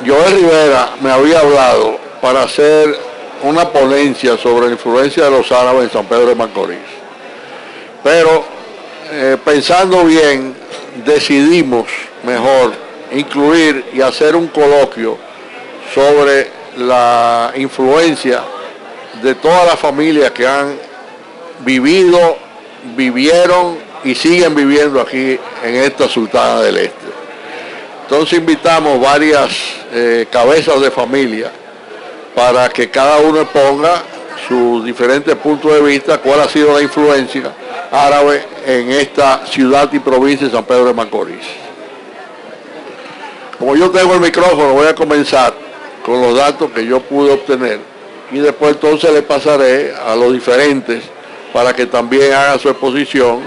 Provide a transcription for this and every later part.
Joel Rivera me había hablado para hacer una ponencia sobre la influencia de los árabes en San Pedro de Macorís. Pero pensando bien, decidimos mejor incluir y hacer un coloquio sobre la influencia de todas las familias que han vivido, vivieron y siguen viviendo aquí en esta Sultana del Este. Entonces invitamos varias cabezas de familia para que cada uno ponga sus diferentes puntos de vista, cuál ha sido la influencia árabe en esta ciudad y provincia de San Pedro de Macorís. Como yo tengo el micrófono, voy a comenzar con los datos que yo pude obtener y después entonces le pasaré a los diferentes para que también hagan su exposición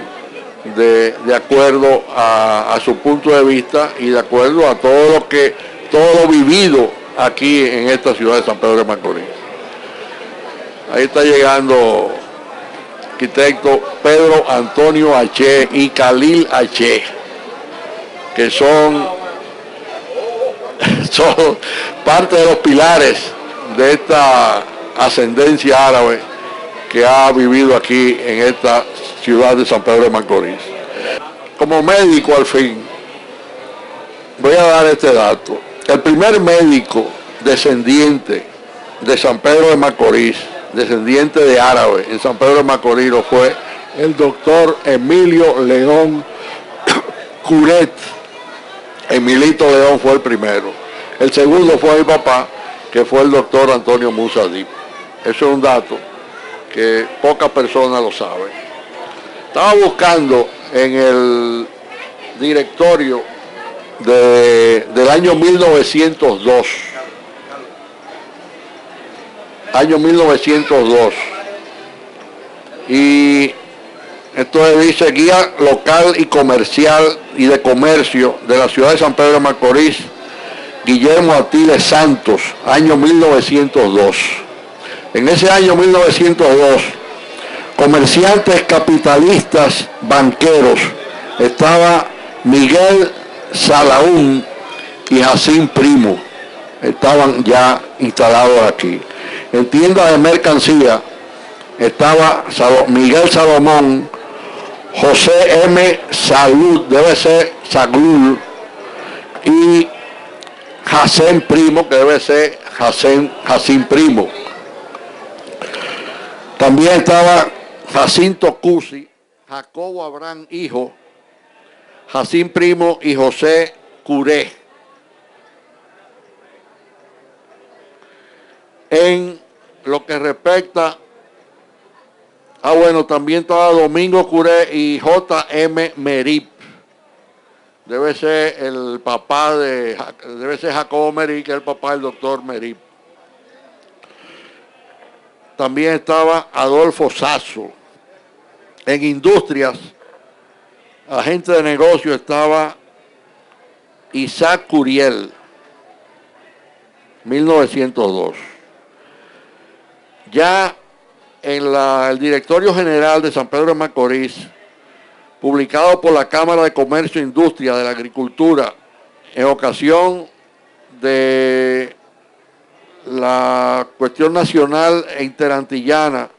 de acuerdo a su punto de vista y de acuerdo a todo lo vivido aquí en esta ciudad de San Pedro de Macorís. Ahí está llegando arquitecto Pedro Antonio H. y Khalil H., que son parte de los pilares de esta ascendencia árabe que ha vivido aquí en esta ciudad de San Pedro de Macorís. Como médico, al fin, voy a dar este dato. El primer médico descendiente de San Pedro de Macorís, descendiente de árabe en San Pedro de Macorís, fue el doctor Emilio León Curet. Emilito León fue el primero. El segundo fue mi papá, que fue el doctor Antonio Musadib. Eso es un dato que pocas personas lo saben. Estaba buscando en el directorio del año 1902. Año 1902. Y entonces dice guía local y comercial y de comercio de la ciudad de San Pedro de Macorís, Guillermo Atiles Santos, año 1902. En ese año 1902, comerciantes, capitalistas, banqueros, estaba Miguel Salaún y Jacín Primo, estaban ya instalados aquí. En tiendas de mercancía estaba Miguel Salomón, José M. Salud, debe ser Saglul, y Jacén Primo, que debe ser Jacín Primo. También estaba Jacinto Cusi, Jacobo Abraham hijo, Jacín Primo y José Curé. En lo que respecta, también estaba Domingo Curé y J.M. Merip. Debe ser el papá debe ser Jacobo Merip, que es el papá del doctor Merip. También estaba Adolfo Sasso. En industrias, agente de negocio, estaba Isaac Curiel, 1902. Ya en el Directorio General de San Pedro de Macorís, publicado por la Cámara de Comercio e Industria de la Agricultura, en ocasión de la cuestión nacional e interantillana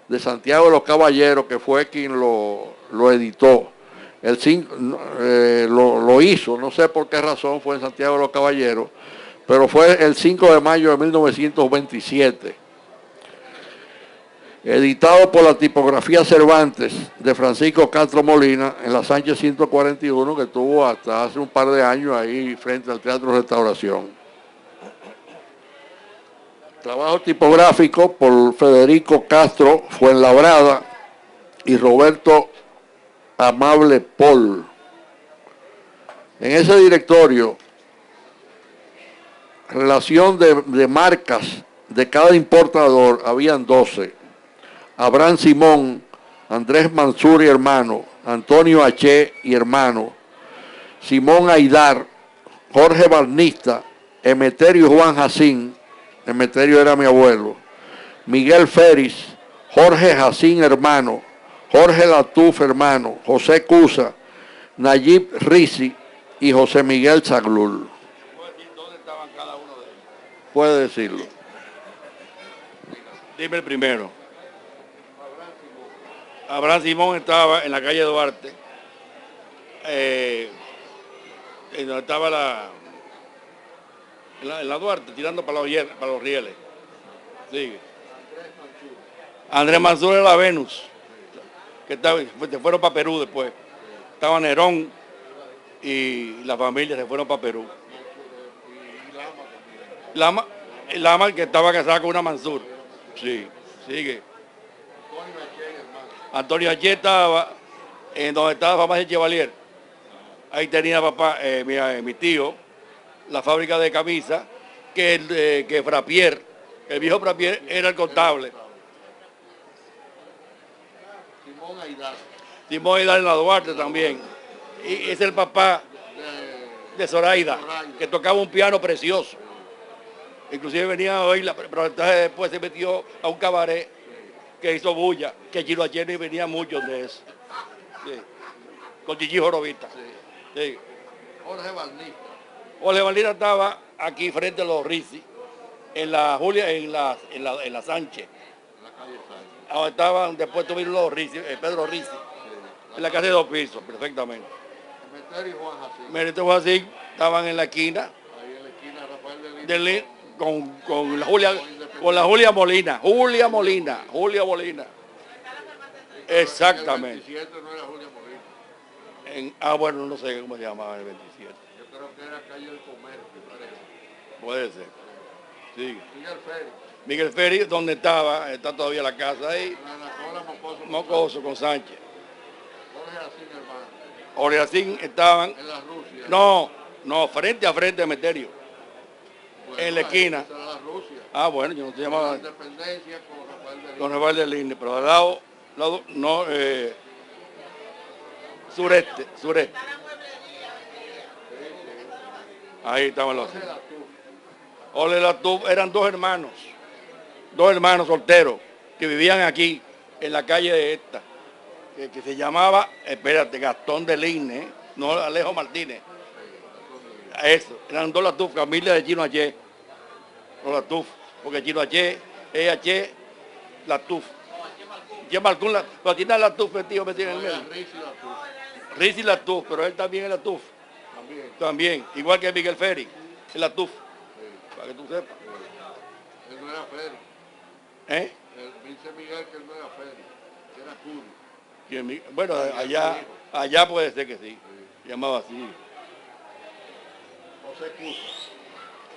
de Santiago de los Caballeros, que fue quien lo editó. Lo hizo, no sé por qué razón fue en Santiago de los Caballeros, pero fue el 5 de mayo de 1927. Editado por la tipografía Cervantes de Francisco Castro Molina en la Sánchez 141, que tuvo hasta hace un par de años ahí frente al Teatro Restauración. Trabajo tipográfico por Federico Castro Fuenlabrada y Roberto Amable Paul. En ese directorio, relación de marcas de cada importador, habían 12. Abraham Simón, Andrés Mansur y hermano, Antonio H. y hermano, Simón Aidar, Jorge Barnista, Emeterio Juan Jacín, Emeterio era mi abuelo, Miguel Féris, Jorge Jacín hermano, Jorge Latuf hermano, José Cusa, Nayib Risi y José Miguel Zaglul. estaban cada uno de ellos? Puede decirlo. Dime el primero. Abraham Simón estaba en la calle Duarte, en donde estaba en la Duarte, tirando para los rieles. Sigue. Andrés Mansur era la Venus, que se fueron para Perú después. Estaba Nerón y la familia se fueron para Perú. Lama que estaba casada con una Mansur. Sí, sigue. Antonio H. estaba en donde estaba la farmacia Chevalier. Ahí tenía papá, mi tío, la fábrica de camisas, que Frappier, el viejo Frappier era el contable. Simón Aidar en la Duarte también. Y es el papá de Zoraida, que tocaba un piano precioso. Inclusive venía a oírla, pero entonces después se metió a un cabaret que hizo bulla, que Chilo Achene venía muchos de eso. Sí. Con Chichi Jorovita. Sí. Sí. Jorge Valnita estaba aquí frente a los Rizzi, en la Julia, en la Sánchez. Ahora estaban, después tuvieron los Rizzi, Pedro Rizzi, en la casa de 2 pisos, perfectamente. Merito y Juan Jacín estaban en la esquina. Ahí en la esquina Rafael de Lin, con la Julia Molina. Julia Molina. Exactamente. El 27 no era Julia Molina. Bueno, no sé cómo se llamaba el 27. Yo creo que era calle del Comercio, parece. Puede ser. Sí. Miguel Ferri, donde está todavía la casa ahí. Mocoso con Sánchez. Jorge Jacín estaban. En la Rusia. No, frente a frente de Meterio. Bueno, en la esquina. Bueno, yo no te llamaba. Independencia con Rafael de Linde, pero al lado no, sureste. Ahí estaban los. Ole Latuf eran 2 hermanos solteros que vivían aquí en la calle de esta, que se llamaba, Gastón de Linde, no Alejo Martínez. Eso, eran 2 Latuf, familia de Chino H. Los Latuf, porque Chino H, H, Latuf. Che Malcún, pero tiene a Latuf metido en el medio. Rizzi Latuf, pero él también es Latuf. También, igual que Miguel Ferri, el Latuf. Para que tú sepas. Él no era Ferri. Dice Miguel que él no era Ferri, que era Curi. Bueno, allá puede ser que sí. Llamaba así.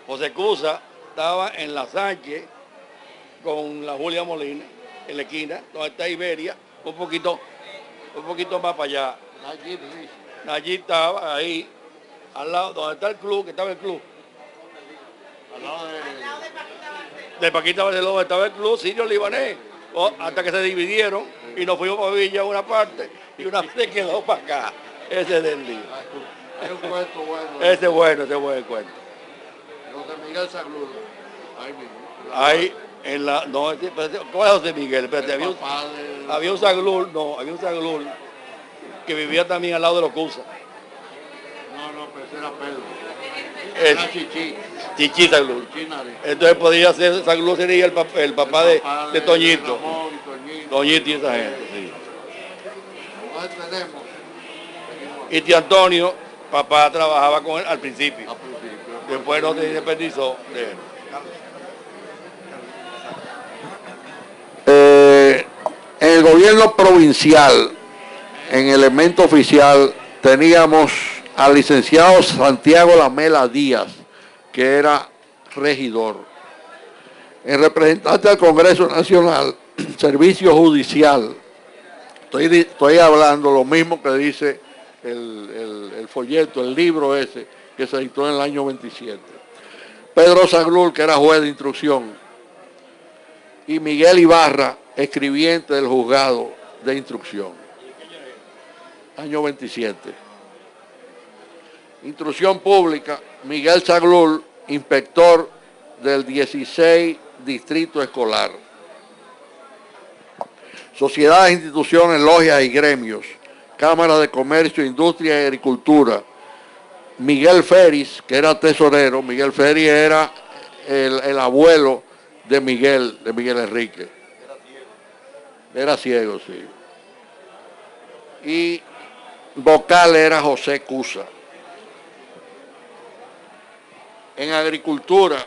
José Cusa estaba en la Sánchez con la Julia Molina, en la esquina, donde está Iberia, un poquito más para allá. Allí estaba ahí, al lado, donde está el club, que estaba el club. Al lado de Paquita Barceló estaba el club Sirio Libanés, hasta que se dividieron y nos fuimos para Villa una parte y una se quedó para acá. Ese es del día. Hay un cuento bueno. Ese es bueno cuento. Los de Miguel Saglur. Ahí mismo. Ahí en la. No, ¿cuál es José Miguel? Espérate, había un Saglur, que vivía también al lado de los Cusa. No, pero ese era Pedro. Era Chichi Saglur. Entonces podría ser, Saglur sería el papá de Toñito. Toñito y esa gente, sí. Y tío Antonio, papá trabajaba con él al principio. Después no se independizó de él. En el gobierno provincial, en el elemento oficial, teníamos al licenciado Santiago Lamela Díaz, que era regidor. En representante al Congreso Nacional, Servicio Judicial, estoy hablando lo mismo que dice el folleto, el libro ese, que se editó en el año 27. Pedro Saglur, que era juez de instrucción, y Miguel Ibarra, escribiente del juzgado de instrucción. Año 27. Instrucción pública, Miguel Saglur, inspector del 16 Distrito Escolar. Sociedades, instituciones, logias y gremios, Cámara de Comercio, Industria y Agricultura, Miguel Ferris, que era tesorero. Miguel Ferris era el abuelo de Miguel Enrique. Era ciego, sí. Y vocal era José Cusa. En agricultura,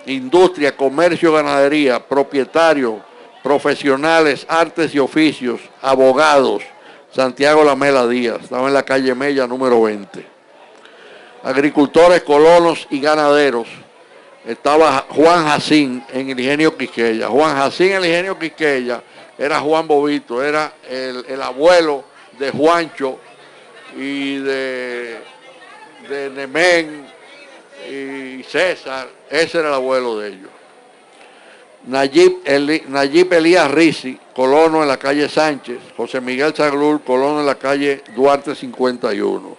industria, comercio, ganadería, propietarios, profesionales, artes y oficios, abogados, Santiago Lamela Díaz, estaba en la calle Mella número 20. Agricultores, colonos y ganaderos, estaba Juan Jacín en el ingenio Quisqueya. Juan Jacín en el ingenio Quisqueya era Juan Bobito, era el abuelo de Juancho y de Nemén y César. Ese era el abuelo de ellos. Nayib Elías Rizzi, colono en la calle Sánchez. José Miguel Zaglur, colono en la calle Duarte 51.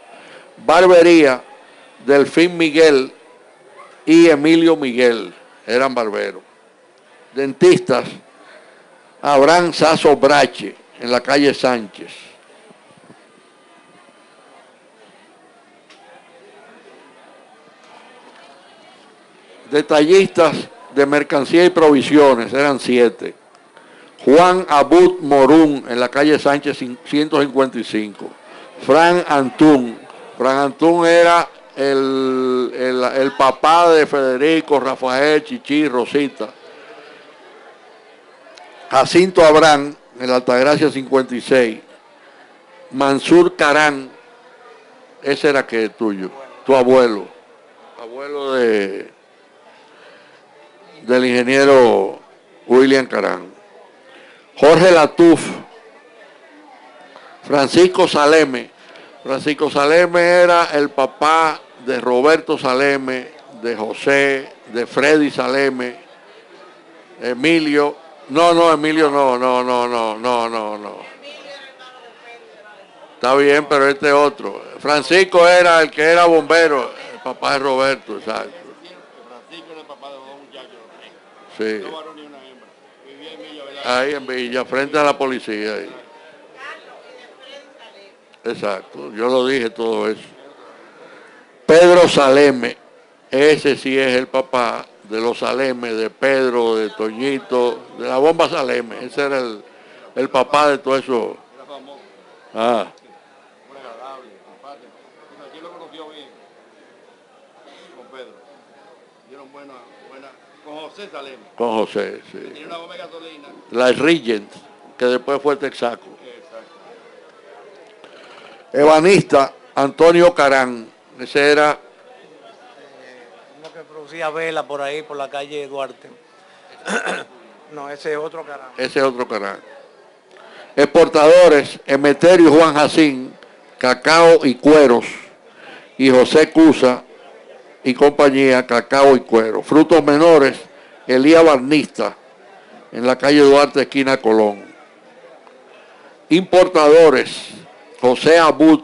Barbería, Delfín Miguel y Emilio Miguel, eran barberos. Dentistas, Abraham Sasso Brache, en la calle Sánchez. Detallistas de mercancía y provisiones, eran 7. Juan Abud Morún, en la calle Sánchez 155. Fran Antún era el papá de Federico, Rafael, Chichi, Rosita. Jacinto Abrán, en la Altagracia 56. Mansur Carán, ese era que tuyo, tu abuelo del ingeniero William Carán. Jorge Latuf, Francisco Saleme era el papá de Roberto Saleme, de José, de Freddy Saleme, Emilio no. Está bien, pero este otro. Francisco era el que era bombero, el papá de Roberto, exacto. Francisco era el papá de dos muchachos. Sí. No varón ni una hembra. Vivía en Villa, ¿verdad? Ahí en Villa, frente a la policía. Ahí. Exacto, yo lo dije todo eso. Pedro Saleme, ese sí es el papá de los Saleme, de Pedro, de Toñito, de la bomba Saleme. Ese era el papá de todo eso. Era famoso. Ah. Muy agradable, simpático. ¿Quién lo conoció bien? Con Pedro. Dieron buena. Con José Saleme. Con José, sí. Tenía una bomba de gasolina. La Regent, que después fue Texaco. Exacto. Ebanista, Antonio Carán, ese era... uno que producía vela por ahí, por la calle Duarte. No, ese es otro Carán. Ese es otro Carán. Exportadores, Emeterio y Juan Jacín, cacao y cueros, y José Cusa y compañía, cacao y cuero. Frutos menores, Elías Barnista, en la calle Duarte, esquina Colón. Importadores, José Abud,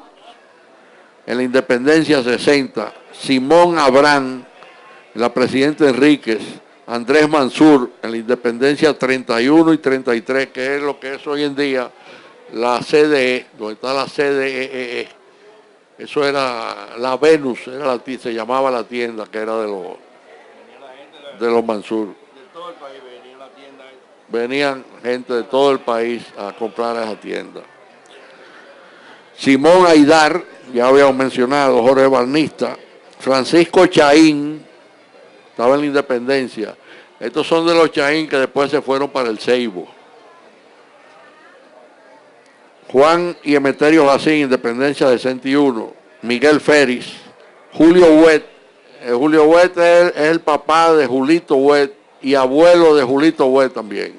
en la Independencia 60, Simón Abrán, en la Presidenta Enríquez, Andrés Mansur, en la Independencia 31 y 33, que es lo que es hoy en día la CDE, donde está la CDE. Eso era la Venus, se llamaba la tienda, que era de los Mansur. De todo el país venía a la tienda. Venían gente de todo el país a comprar a esa tienda. Simón Aidar, ya habíamos mencionado, Jorge Barnista, Francisco Chaín, estaba en la Independencia. Estos son de los Chaín que después se fueron para el Ceibo. Juan y Emeterio Jacín, Independencia 61. Miguel Ferris, Julio Huet. Julio Huet es el papá de Julito Huet y abuelo de Julito Huet también.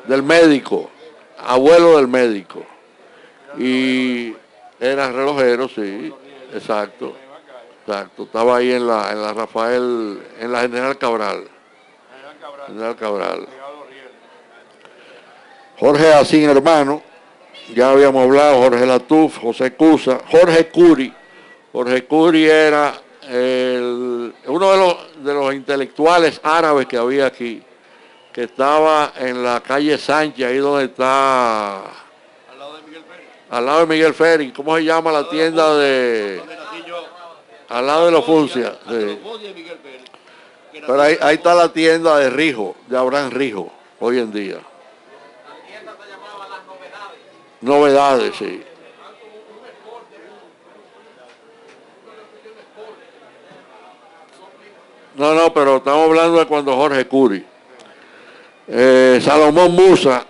Del médico, abuelo del médico. Y era relojero, sí, exacto. Estaba ahí en la Rafael, en la General Cabral. General Cabral. Jorge Jacín, hermano, ya habíamos hablado, Jorge Latuf, José Cusa, Jorge Curi. Jorge Curi era uno de los intelectuales árabes que había aquí, que estaba en la calle Sánchez, ahí donde está... Al lado de Miguel Ferri. Al lado de Miguel Ferri. ¿Cómo se llama la tienda de...? Donde nací yo. Al lado de los Funcia. Sí. Pero ahí está la tienda de Rijo, de Abraham Rijo, hoy en día. La tienda se llamaba Las Novedades. Novedades, sí. No, pero estamos hablando de cuando Jorge Curi. Salomón Musa.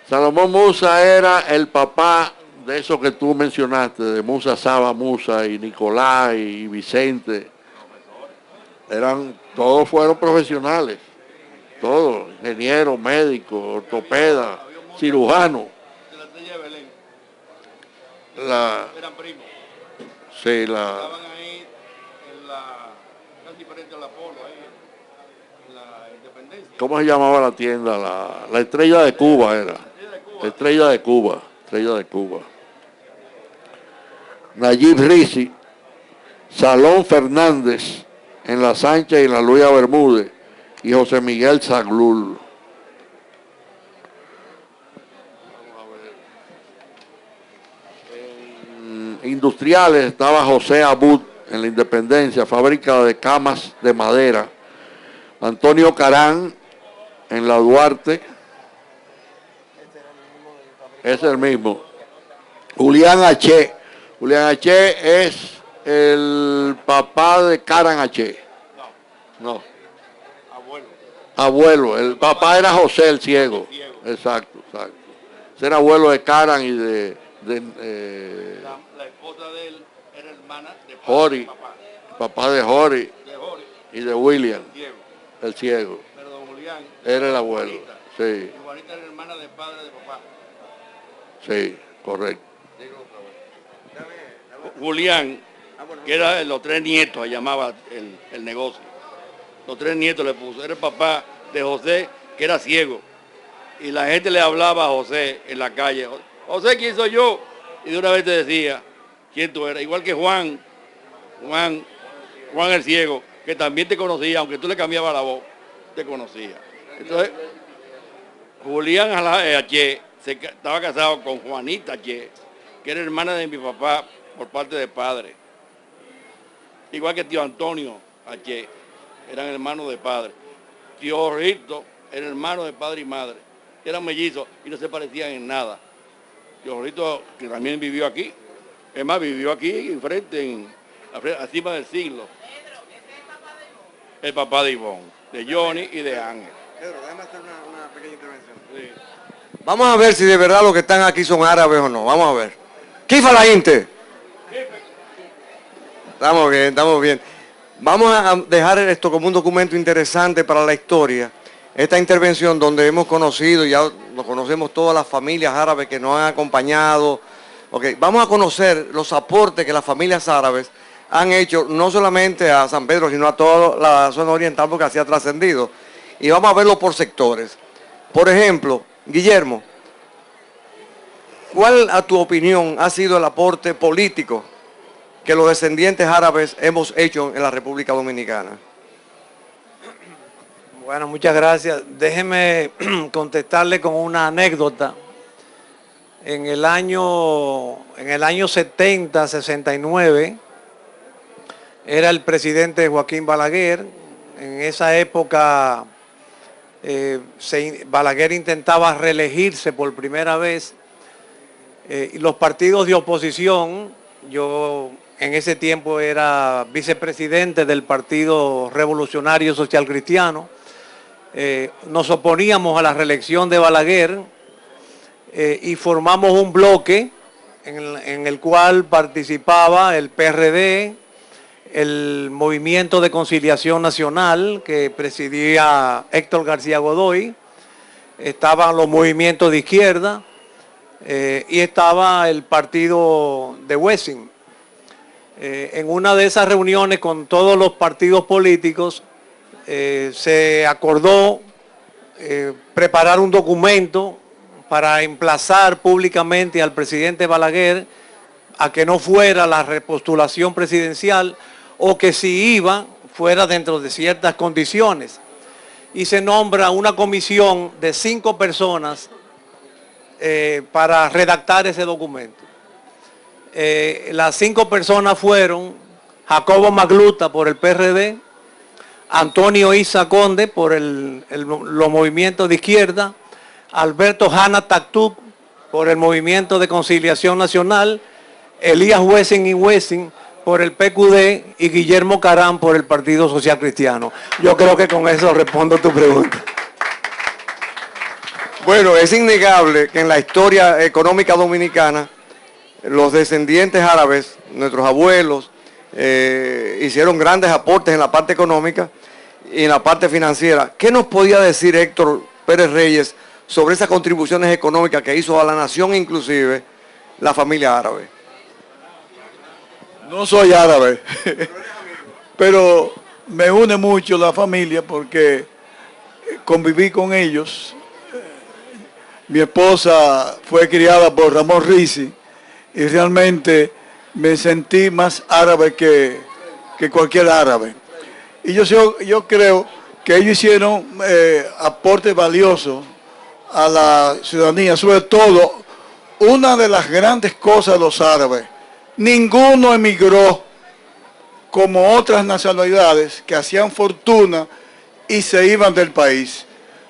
Salomón Musa era el papá de eso que tú mencionaste, de Musa Saba Musa y Nicolás y Vicente. Todos fueron profesionales. Todos, ingenieros, médicos, ortopedas, cirujanos. De la estrella de Belén. Eran primos. Sí, Estaban ahí en casi frente al Apolo, ahí en la Independencia. ¿Cómo se llamaba la tienda? La Estrella de Cuba era. Estrella de Cuba. Nayib Risi, Salón Fernández, en la Sánchez y en la Luisa Bermúdez, y José Miguel Zaglul. Industriales estaba José Abud en la Independencia, fábrica de camas de madera. Antonio Carán en la Duarte. Es el mismo. Julián H. Julián H. es el papá de Caran H. No. Abuelo. El papá era José el Ciego. Exacto. Ese era abuelo de Caran y de la esposa de él era hermana de Jori, papá de Jori y de William, el Ciego. Pero don Julián era el abuelo. Juanita. Sí. Y Juanita era hermana de padre de papá. Sí, correcto. Julián, que era de los 3 nietos, llamaba el negocio. Los 3 nietos le puso. Era el papá de José, que era ciego. Y la gente le hablaba a José en la calle. José, ¿quién soy yo? Y de una vez te decía quién tú eras. Igual que Juan el ciego, que también te conocía, aunque tú le cambiabas la voz, te conocía. Entonces, Julián H. estaba casado con Juanita H., que era hermana de mi papá por parte de padre. Igual que tío Antonio H., eran hermanos de padre. Tío Rito era hermano de padre y madre. Eran mellizos y no se parecían en nada. Tío Rito, que también vivió aquí. Es más, vivió aquí enfrente, encima del siglo. El papá de Ivonne, de Johnny y de Ángel. Pedro, déjame hacer una pequeña intervención. Sí. Vamos a ver si de verdad los que están aquí son árabes o no. Vamos a ver. ¡Kifa la Inte! Estamos bien. Vamos a dejar esto como un documento interesante para la historia. Esta intervención donde hemos conocido, ya lo conocemos todas las familias árabes que nos han acompañado. Okay. Vamos a conocer los aportes que las familias árabes han hecho, no solamente a San Pedro, sino a toda la zona oriental, porque así ha trascendido. Y vamos a verlo por sectores. Por ejemplo, Guillermo, ¿cuál a tu opinión ha sido el aporte político que los descendientes árabes hemos hecho en la República Dominicana? Bueno, muchas gracias. Déjeme contestarle con una anécdota. En el año 70, 69, era el presidente Joaquín Balaguer. En esa época Balaguer intentaba reelegirse por primera vez. Y los partidos de oposición, yo en ese tiempo era vicepresidente del Partido Revolucionario Social Cristiano, nos oponíamos a la reelección de Balaguer y formamos un bloque en el cual participaba el PRD, el Movimiento de Conciliación Nacional que presidía Héctor García Godoy, estaban los movimientos de izquierda y estaba el partido de Wessing. En una de esas reuniones con todos los partidos políticos se acordó preparar un documento para emplazar públicamente al presidente Balaguer a que no fuera la repostulación presidencial o que si iba fuera dentro de ciertas condiciones. Y se nombra una comisión de 5 personas para redactar ese documento. Las 5 personas fueron Jacobo Magluta por el PRD, Antonio Isa Conde por los movimientos de izquierda, Alberto Hanna Tactuc por el Movimiento de Conciliación Nacional, Elías Wessing y Wessing por el PQD y Guillermo Carán por el Partido Social Cristiano. Yo creo que con eso respondo tu pregunta. Bueno, es innegable que en la historia económica dominicana los descendientes árabes, nuestros abuelos, hicieron grandes aportes en la parte económica y en la parte financiera. ¿Qué nos podía decir Héctor Pérez Reyes sobre esas contribuciones económicas que hizo a la nación, inclusive la familia árabe? No soy árabe, pero me une mucho la familia porque conviví con ellos. Mi esposa fue criada por Ramón Rizzi y realmente me sentí más árabe que cualquier árabe. Y yo creo que ellos hicieron aportes valiosos a la ciudadanía, sobre todo una de las grandes cosas de los árabes. Ninguno emigró como otras nacionalidades que hacían fortuna y se iban del país.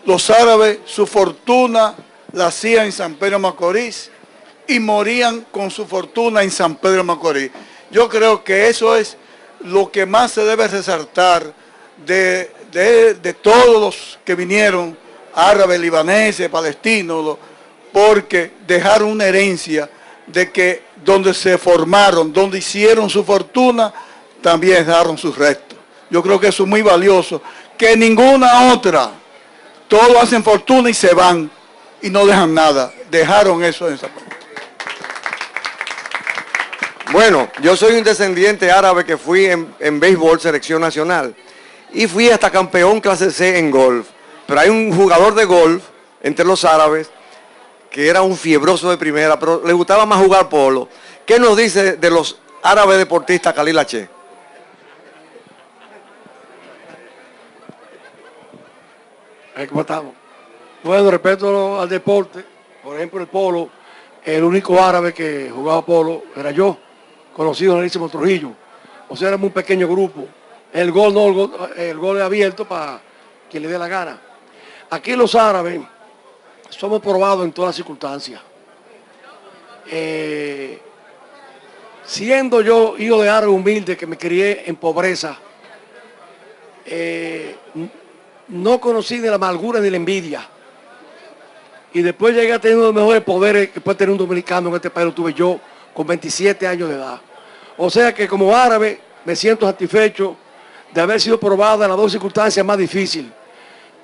Los árabes, su fortuna la hacían en San Pedro de Macorís y morían con su fortuna en San Pedro de Macorís. Yo creo que eso es lo que más se debe resaltar de todos los que vinieron, árabes, libaneses, palestinos, porque dejaron una herencia de que donde se formaron, donde hicieron su fortuna, también dejaron sus restos. Yo creo que eso es muy valioso, que ninguna otra. Todos hacen fortuna y se van y no dejan nada. Dejaron eso en esa parte. Bueno, yo soy un descendiente árabe que fui en béisbol, selección nacional, y fui hasta campeón clase C en golf. Pero hay un jugador de golf entre los árabes que era un fiebroso de primera, pero le gustaba más jugar polo. ¿Qué nos dice de los árabes deportistas Khalil Hache? ¿Cómo estamos? Bueno, respecto al deporte, por ejemplo el polo, el único árabe que jugaba polo era yo, conocido en el Istmo de Trujillo. O sea, éramos un pequeño grupo. El gol es abierto para quien le dé la gana. Aquí los árabes somos probados en todas las circunstancias. Siendo yo hijo de árabe humilde que me crié en pobreza, no conocí ni la amargura ni la envidia. Y después llegué a tener uno de los mejores poderes que puede tener un dominicano en este país, lo tuve yo con 27 años de edad. O sea que como árabe me siento satisfecho de haber sido probado en las dos circunstancias más difíciles.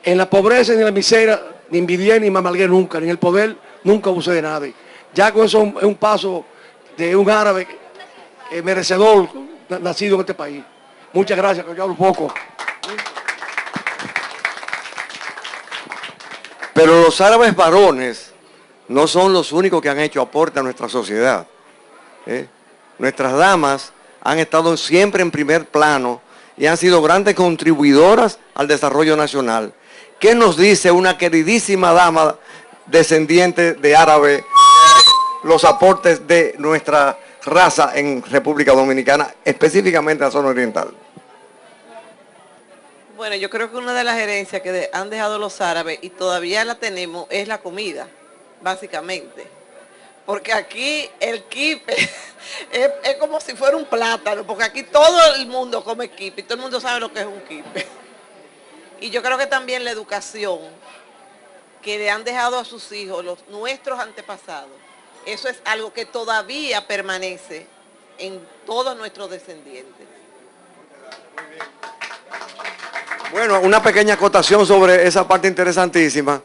En la pobreza ni en la miseria, ni envidié ni me amargué nunca, ni en el poder nunca abusé de nadie. Ya con eso es un paso de un árabe merecedor, nacido en este país. Muchas gracias, que yo hablo poco. Pero los árabes varones no son los únicos que han hecho aporte a nuestra sociedad. Nuestras damas han estado siempre en primer plano y han sido grandes contribuidoras al desarrollo nacional. ¿Qué nos dice una queridísima dama descendiente de árabe los aportes de nuestra raza en República Dominicana, específicamente en la zona oriental? Bueno, yo creo que una de las herencias que han dejado los árabes, y todavía la tenemos, es la comida, básicamente. Porque aquí el quipe es como si fuera un plátano, porque aquí todo el mundo come quipe, y todo el mundo sabe lo que es un quipe. Y yo creo que también la educación que le han dejado a sus hijos, nuestros antepasados, eso es algo que todavía permanece en todos nuestros descendientes. Bueno, una pequeña acotación sobre esa parte interesantísima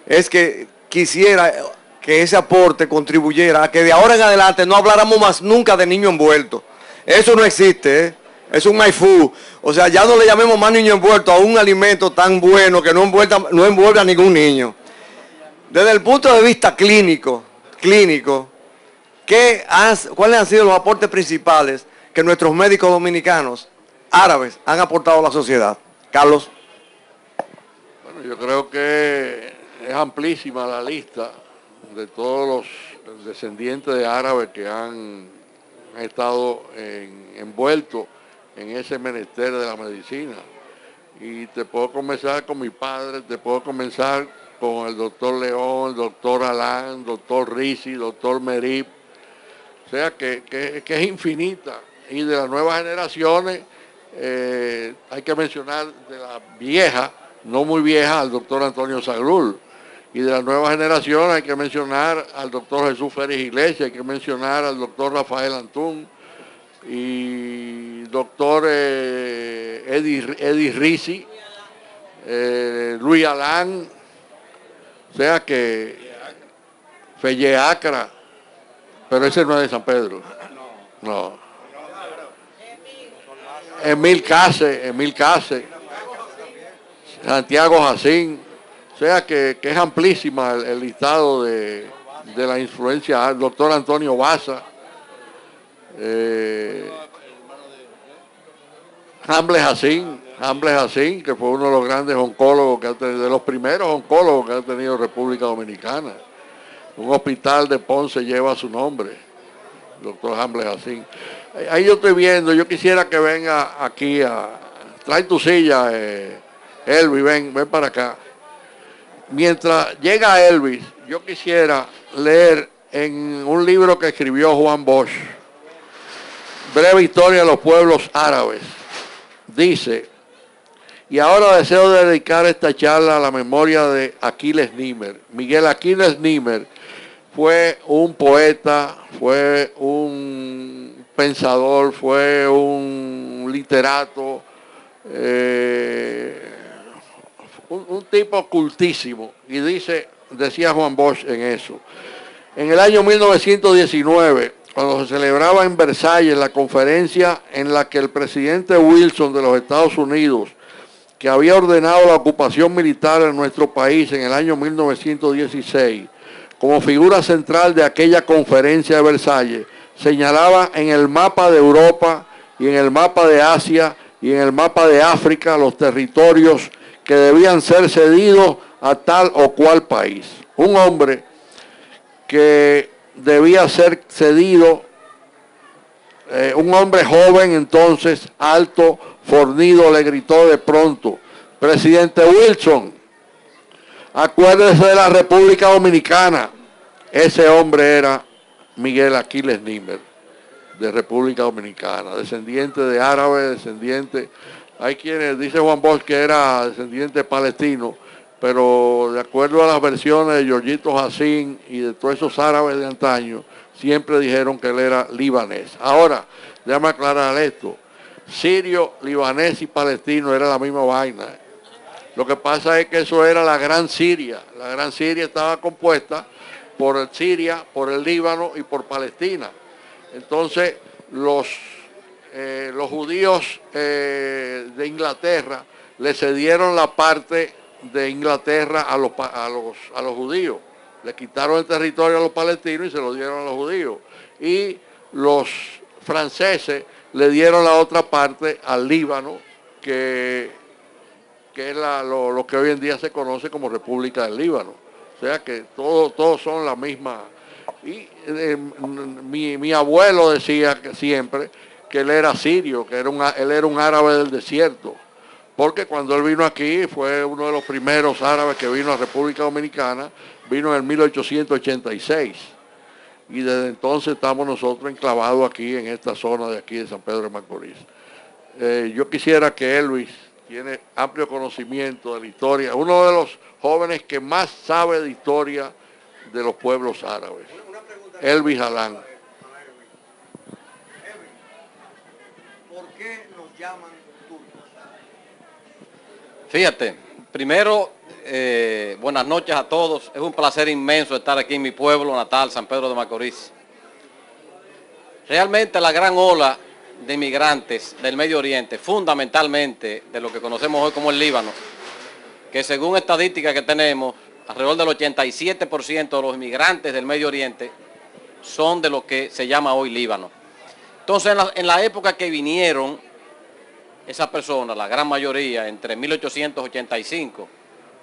es que quisiera que ese aporte contribuyera a que de ahora en adelante no habláramos más nunca de niño envuelto. Eso no existe, ¿eh? Es un maifú. O sea, ya no le llamemos más niño envuelto a un alimento tan bueno que no envuelve a ningún niño. Desde el punto de vista clínico, ¿cuáles han sido los aportes principales que nuestros médicos dominicanos árabes han aportado a la sociedad? Carlos. Bueno, yo creo que es amplísima la lista de todos los descendientes de árabes que han estado envueltos en ese menester de la medicina. Y te puedo comenzar con mi padre, te puedo comenzar con el doctor León, el doctor Alán, el doctor Risi, el doctor Merip. O sea que es infinita. Y de las nuevas generaciones, hay que mencionar de la vieja, no muy vieja, al doctor Antonio Zagrul. Y de la nueva generación hay que mencionar al doctor Jesús Félix Iglesias, hay que mencionar al doctor Rafael Antún y doctor Eddie Risi, Luis Alán, o sea que Felle Acra, pero ese no es de San Pedro. No. Emil Case, Santiago Jacín. O sea que es amplísima el listado de la influencia. El doctor Antonio Baza, Hamble Jacín, que fue uno de los grandes oncólogos, de los primeros oncólogos que ha tenido República Dominicana. Un hospital de Ponce lleva su nombre, doctor Hamble Jacín. Ahí yo estoy viendo, yo quisiera que venga aquí, trae tu silla, Elvis, ven para acá. Mientras llega Elvis, yo quisiera leer en un libro que escribió Juan Bosch, Breve Historia de los Pueblos Árabes. Dice, y ahora deseo dedicar esta charla a la memoria de Aquiles Nimer. Miguel Aquiles Nimer fue un poeta, fue un pensador, fue un literato, un tipo cultísimo, y decía Juan Bosch en eso. En el año 1919, cuando se celebraba en Versalles la conferencia en la que el presidente Wilson de los Estados Unidos, que había ordenado la ocupación militar en nuestro país en el año 1916, como figura central de aquella conferencia de Versalles, señalaba en el mapa de Europa y en el mapa de Asia y en el mapa de África los territorios que debían ser cedidos a tal o cual país. Un hombre que debía ser cedido, un hombre joven entonces, alto, fornido, le gritó de pronto, presidente Wilson, acuérdese de la República Dominicana. Ese hombre era Miguel Aquiles Nimer, de República Dominicana, descendiente de árabes, descendiente. Hay quienes, dice Juan Bosch, que era descendiente palestino, pero de acuerdo a las versiones de Giorgito Jacín y de todos esos árabes de antaño, siempre dijeron que él era libanés. Ahora, déjame aclarar esto. Sirio, libanés y palestino era la misma vaina. Lo que pasa es que eso era la Gran Siria. La Gran Siria estaba compuesta por Siria, por el Líbano y por Palestina. Entonces, los judíos de Inglaterra le cedieron la parte de Inglaterra a los judíos. Le quitaron el territorio a los palestinos y se lo dieron a los judíos. Y los franceses le dieron la otra parte al Líbano, que es lo que hoy en día se conoce como República del Líbano. O sea que todos son la misma. Y mi abuelo decía que siempre que él era sirio, que él era un árabe del desierto, porque cuando él vino aquí fue uno de los primeros árabes que vino a República Dominicana, vino en el 1886, y desde entonces estamos nosotros enclavados aquí en esta zona de aquí de San Pedro de Macorís. Yo quisiera que Elvis tiene amplio conocimiento de la historia, uno de los jóvenes que más sabe de historia de los pueblos árabes, Elvis Alán. ¿Por qué nos llaman turcos? Fíjate, primero, buenas noches a todos. Es un placer inmenso estar aquí en mi pueblo natal, San Pedro de Macorís. Realmente la gran ola de inmigrantes del Medio Oriente, fundamentalmente de lo que conocemos hoy como el Líbano, que según estadísticas que tenemos, alrededor del 87% de los inmigrantes del Medio Oriente son de lo que se llama hoy Líbano. Entonces, en la época que vinieron esas personas, la gran mayoría, entre 1885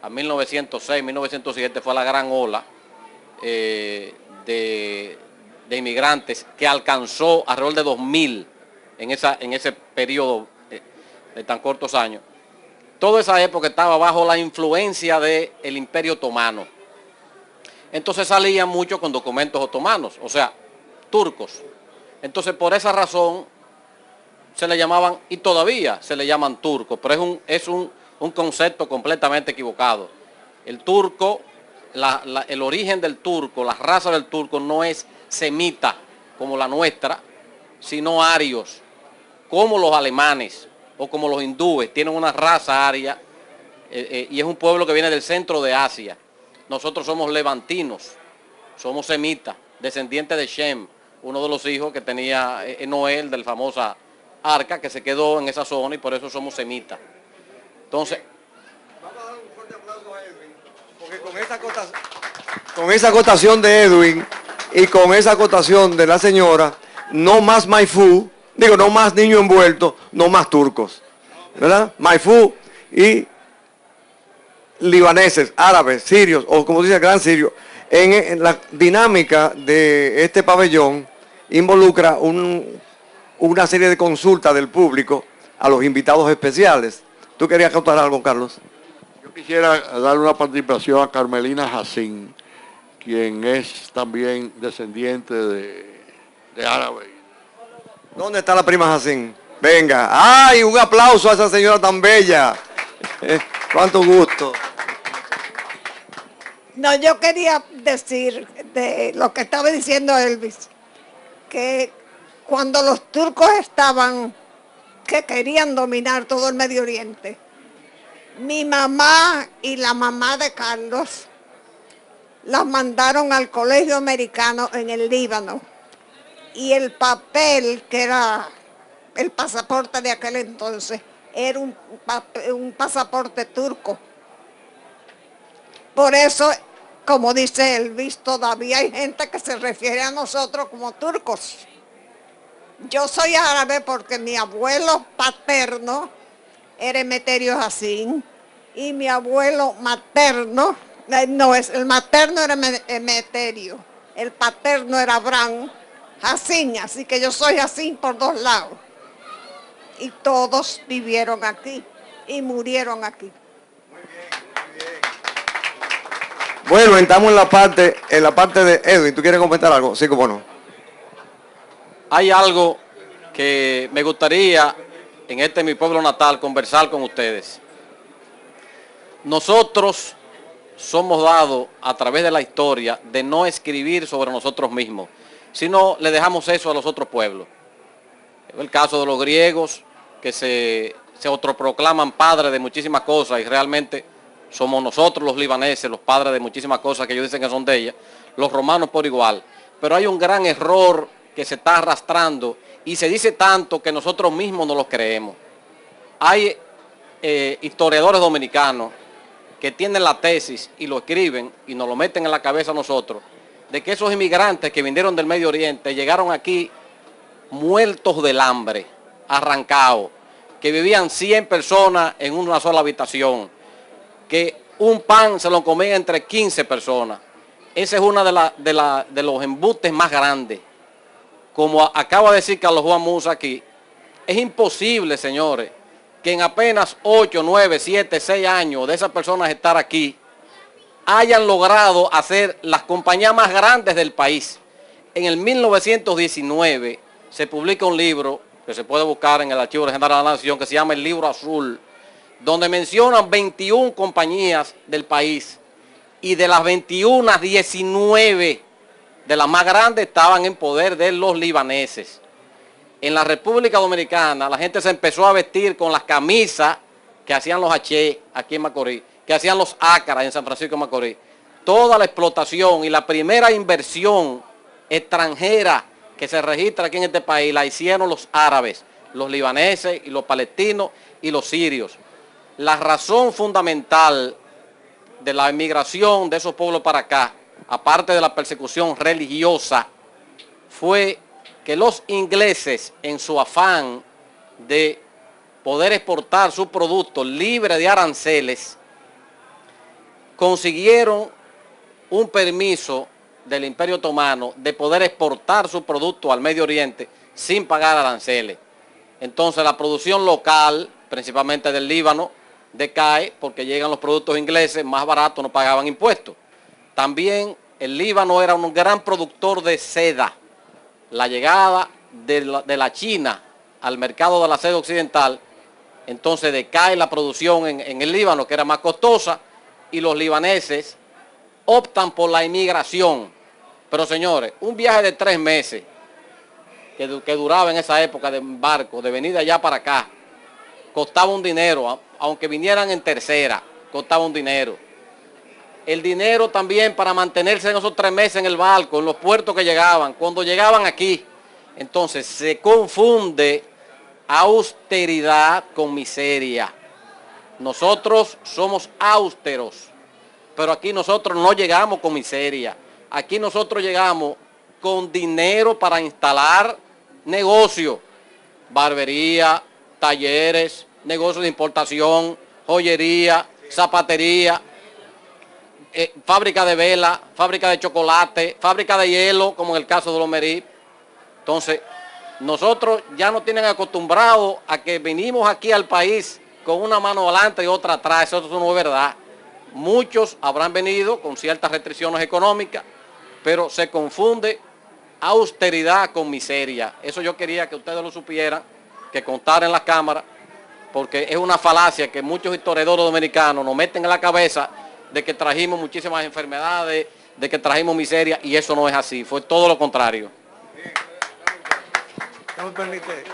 a 1906, 1907, fue la gran ola de inmigrantes que alcanzó alrededor de 2.000 en ese periodo de tan cortos años. Toda esa época estaba bajo la influencia del Imperio Otomano. Entonces salían muchos con documentos otomanos, o sea, turcos. Entonces por esa razón se le llamaban, y todavía se le llaman turcos, pero es un concepto completamente equivocado. El turco, el origen del turco, la raza del turco no es semita como la nuestra, sino arios, como los alemanes o como los hindúes, tienen una raza aria y es un pueblo que viene del centro de Asia. Nosotros somos levantinos, somos semitas, descendientes de Shem, uno de los hijos que tenía Noé, del famosa arca, que se quedó en esa zona y por eso somos semitas. Entonces, vamos a dar un fuerte aplauso a Edwin, porque con esa acotación de Edwin y con esa acotación de la señora, no más Maifú, digo, no más niños envueltos, no más turcos, ¿verdad? Maifú y libaneses, árabes, sirios, o como dice el gran sirio. En la dinámica de este pabellón involucra una serie de consultas del público a los invitados especiales. ¿Tú querías contar algo, Carlos? Yo quisiera darle una participación a Carmelina Jacín, quien es también descendiente de árabe. ¿Dónde está la prima Jacín? Venga. ¡Ay, un aplauso a esa señora tan bella! ¡Cuánto gusto! No, yo quería decir de lo que estaba diciendo Elvis, que cuando los turcos estaban, que querían dominar todo el Medio Oriente, mi mamá y la mamá de Carlos las mandaron al colegio americano en el Líbano. Y el papel, que era el pasaporte de aquel entonces, era un pasaporte turco. Por eso, como dice Elvis, todavía hay gente que se refiere a nosotros como turcos. Yo soy árabe porque mi abuelo paterno era Emeterio Jacín y mi abuelo materno, el materno era Emeterio, el paterno era Abraham Jacín, así que yo soy Jacín por dos lados. Y todos vivieron aquí y murieron aquí. Bueno, estamos en la parte de Edwin. ¿Tú quieres comentar algo? Sí, cómo no. Hay algo que me gustaría en mi pueblo natal conversar con ustedes. Nosotros somos dados a través de la historia de no escribir sobre nosotros mismos, sino le dejamos eso a los otros pueblos. Es el caso de los griegos, que se autoproclaman padres de muchísimas cosas y realmente somos nosotros los libaneses los padres de muchísimas cosas que ellos dicen que son de ellas, los romanos por igual. Pero hay un gran error que se está arrastrando y se dice tanto que nosotros mismos no lo creemos. Hay historiadores dominicanos que tienen la tesis y lo escriben y nos lo meten en la cabeza a nosotros, de que esos inmigrantes que vinieron del Medio Oriente llegaron aquí muertos del hambre, arrancados, que vivían 100 personas en una sola habitación, que un pan se lo comían entre 15 personas. Ese es uno de los embustes más grandes. Como acaba de decir Carlos Juan Musa aquí, es imposible, señores, que en apenas 8, 9, 7, 6 años de esas personas estar aquí, hayan logrado hacer las compañías más grandes del país. En el 1919 se publica un libro que se puede buscar en el Archivo Legendario de la Nación, que se llama El Libro Azul, donde mencionan 21 compañías del país, y de las 21, 19 de las más grandes estaban en poder de los libaneses. En la República Dominicana la gente se empezó a vestir con las camisas que hacían los H aquí en Macorís, que hacían los Ácaras en San Francisco de Macorís. Toda la explotación y la primera inversión extranjera que se registra aquí en este país la hicieron los árabes, los libaneses y los palestinos y los sirios. La razón fundamental de la emigración de esos pueblos para acá, aparte de la persecución religiosa, fue que los ingleses, en su afán de poder exportar sus productos libres de aranceles, consiguieron un permiso del Imperio Otomano de poder exportar sus productos al Medio Oriente sin pagar aranceles. Entonces la producción local, principalmente del Líbano, decae porque llegan los productos ingleses más baratos, no pagaban impuestos. También el Líbano era un gran productor de seda. La llegada de la China al mercado de la seda occidental, entonces decae la producción en el Líbano, que era más costosa, y los libaneses optan por la inmigración. Pero señores, un viaje de 3 meses, que duraba en esa época de barco, de venir de allá para acá, costaba un dinero, aunque vinieran en tercera, costaba un dinero. El dinero también para mantenerse en esos 3 meses en el barco, en los puertos que llegaban, cuando llegaban aquí. Entonces se confunde austeridad con miseria. Nosotros somos austeros, pero aquí nosotros no llegamos con miseria. Aquí nosotros llegamos con dinero para instalar negocios, barbería, talleres, negocios de importación, joyería, zapatería, fábrica de vela, fábrica de chocolate, fábrica de hielo, como en el caso de Lomerí. Entonces, nosotros ya nos tienen acostumbrados a que venimos aquí al país con una mano adelante y otra atrás. Eso no es verdad. Muchos habrán venido con ciertas restricciones económicas, pero se confunde austeridad con miseria. Eso yo quería que ustedes lo supieran, que contara en la Cámara, porque es una falacia que muchos historiadores dominicanos nos meten en la cabeza de que trajimos muchísimas enfermedades, de que trajimos miseria, y eso no es así, fue todo lo contrario. ¿No me permite?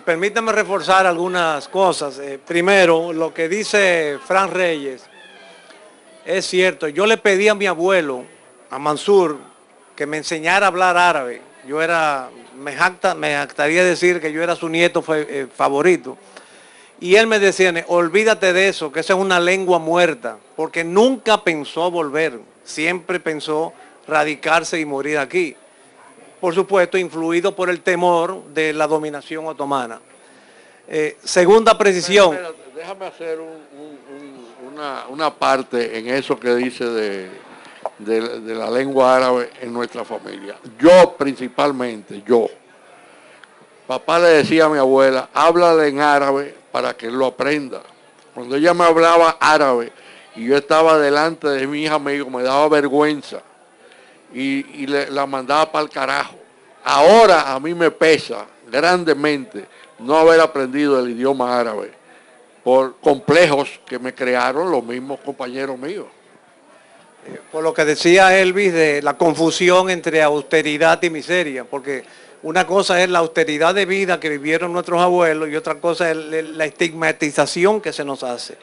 Permítame reforzar algunas cosas. Primero, lo que dice Fran Reyes es cierto. Yo le pedí a mi abuelo, a Mansur, que me enseñara a hablar árabe. Me jactaría decir que yo era su nieto favorito. Y él me decía, olvídate de eso, que esa es una lengua muerta, porque nunca pensó volver, siempre pensó radicarse y morir aquí. Por supuesto, influido por el temor de la dominación otomana. Segunda precisión. Pero, déjame hacer una parte en eso que dice de la lengua árabe en nuestra familia. Yo principalmente, papá le decía a mi abuela, háblale en árabe para que él lo aprenda. Cuando ella me hablaba árabe y yo estaba delante de mis amigos, me daba vergüenza y la mandaba para el carajo. Ahora a mí me pesa grandemente no haber aprendido el idioma árabe por complejos que me crearon los mismos compañeros míos. Por lo que decía Elvis de la confusión entre austeridad y miseria, porque una cosa es la austeridad de vida que vivieron nuestros abuelos y otra cosa es la estigmatización que se nos hace.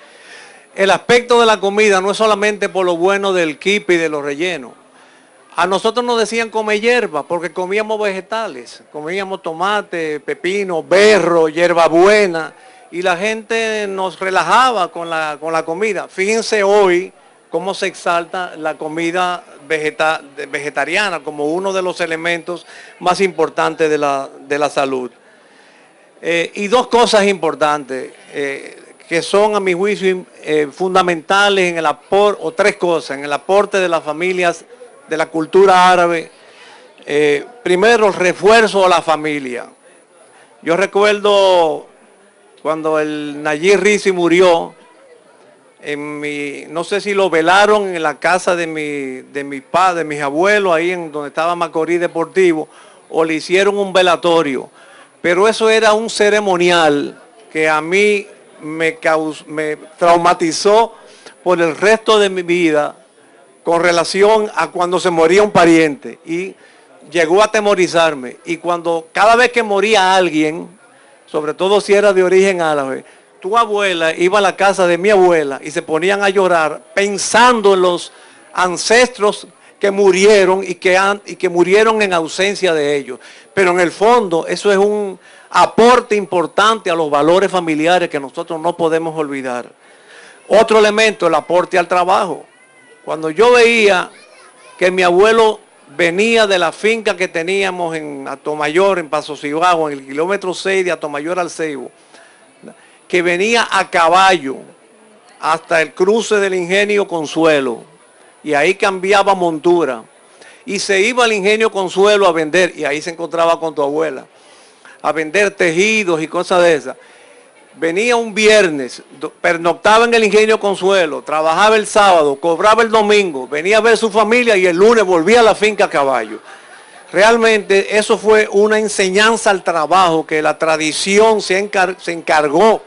El aspecto de la comida no es solamente por lo bueno del quipe y de los rellenos. A nosotros nos decían comer hierba porque comíamos vegetales, comíamos tomate, pepino, berro, hierbabuena, y la gente nos relajaba con la comida. Fíjense hoy cómo se exalta la comida vegetariana como uno de los elementos más importantes de la salud. Y dos cosas importantes que son a mi juicio fundamentales en el aporte, o tres cosas, en el aporte de las familias de la cultura árabe. Primero, el refuerzo a la familia. Yo recuerdo cuando el Nayib Rizzi murió, no sé si lo velaron en la casa de mis abuelos, ahí en donde estaba Macorís Deportivo, o le hicieron un velatorio. Pero eso era un ceremonial que a mí me traumatizó por el resto de mi vida con relación a cuando se moría un pariente, y llegó a atemorizarme. Y cada vez que moría alguien, sobre todo si era de origen árabe, tu abuela iba a la casa de mi abuela y se ponían a llorar pensando en los ancestros que murieron y que murieron en ausencia de ellos. Pero en el fondo eso es un aporte importante a los valores familiares que nosotros no podemos olvidar. Otro elemento, el aporte al trabajo. Cuando yo veía que mi abuelo venía de la finca que teníamos en Atomayor, en Paso Cibao, en el kilómetro 6 de Atomayor al Ceibo, que venía a caballo hasta el cruce del Ingenio Consuelo, y ahí cambiaba montura, y se iba al Ingenio Consuelo a vender, y ahí se encontraba con tu abuela. a vender tejidos y cosas de esas. Venía un viernes, pernoctaba en el Ingenio Consuelo, trabajaba el sábado, cobraba el domingo, venía a ver su familia y el lunes volvía a la finca a caballo. Realmente eso fue una enseñanza al trabajo que la tradición se encargó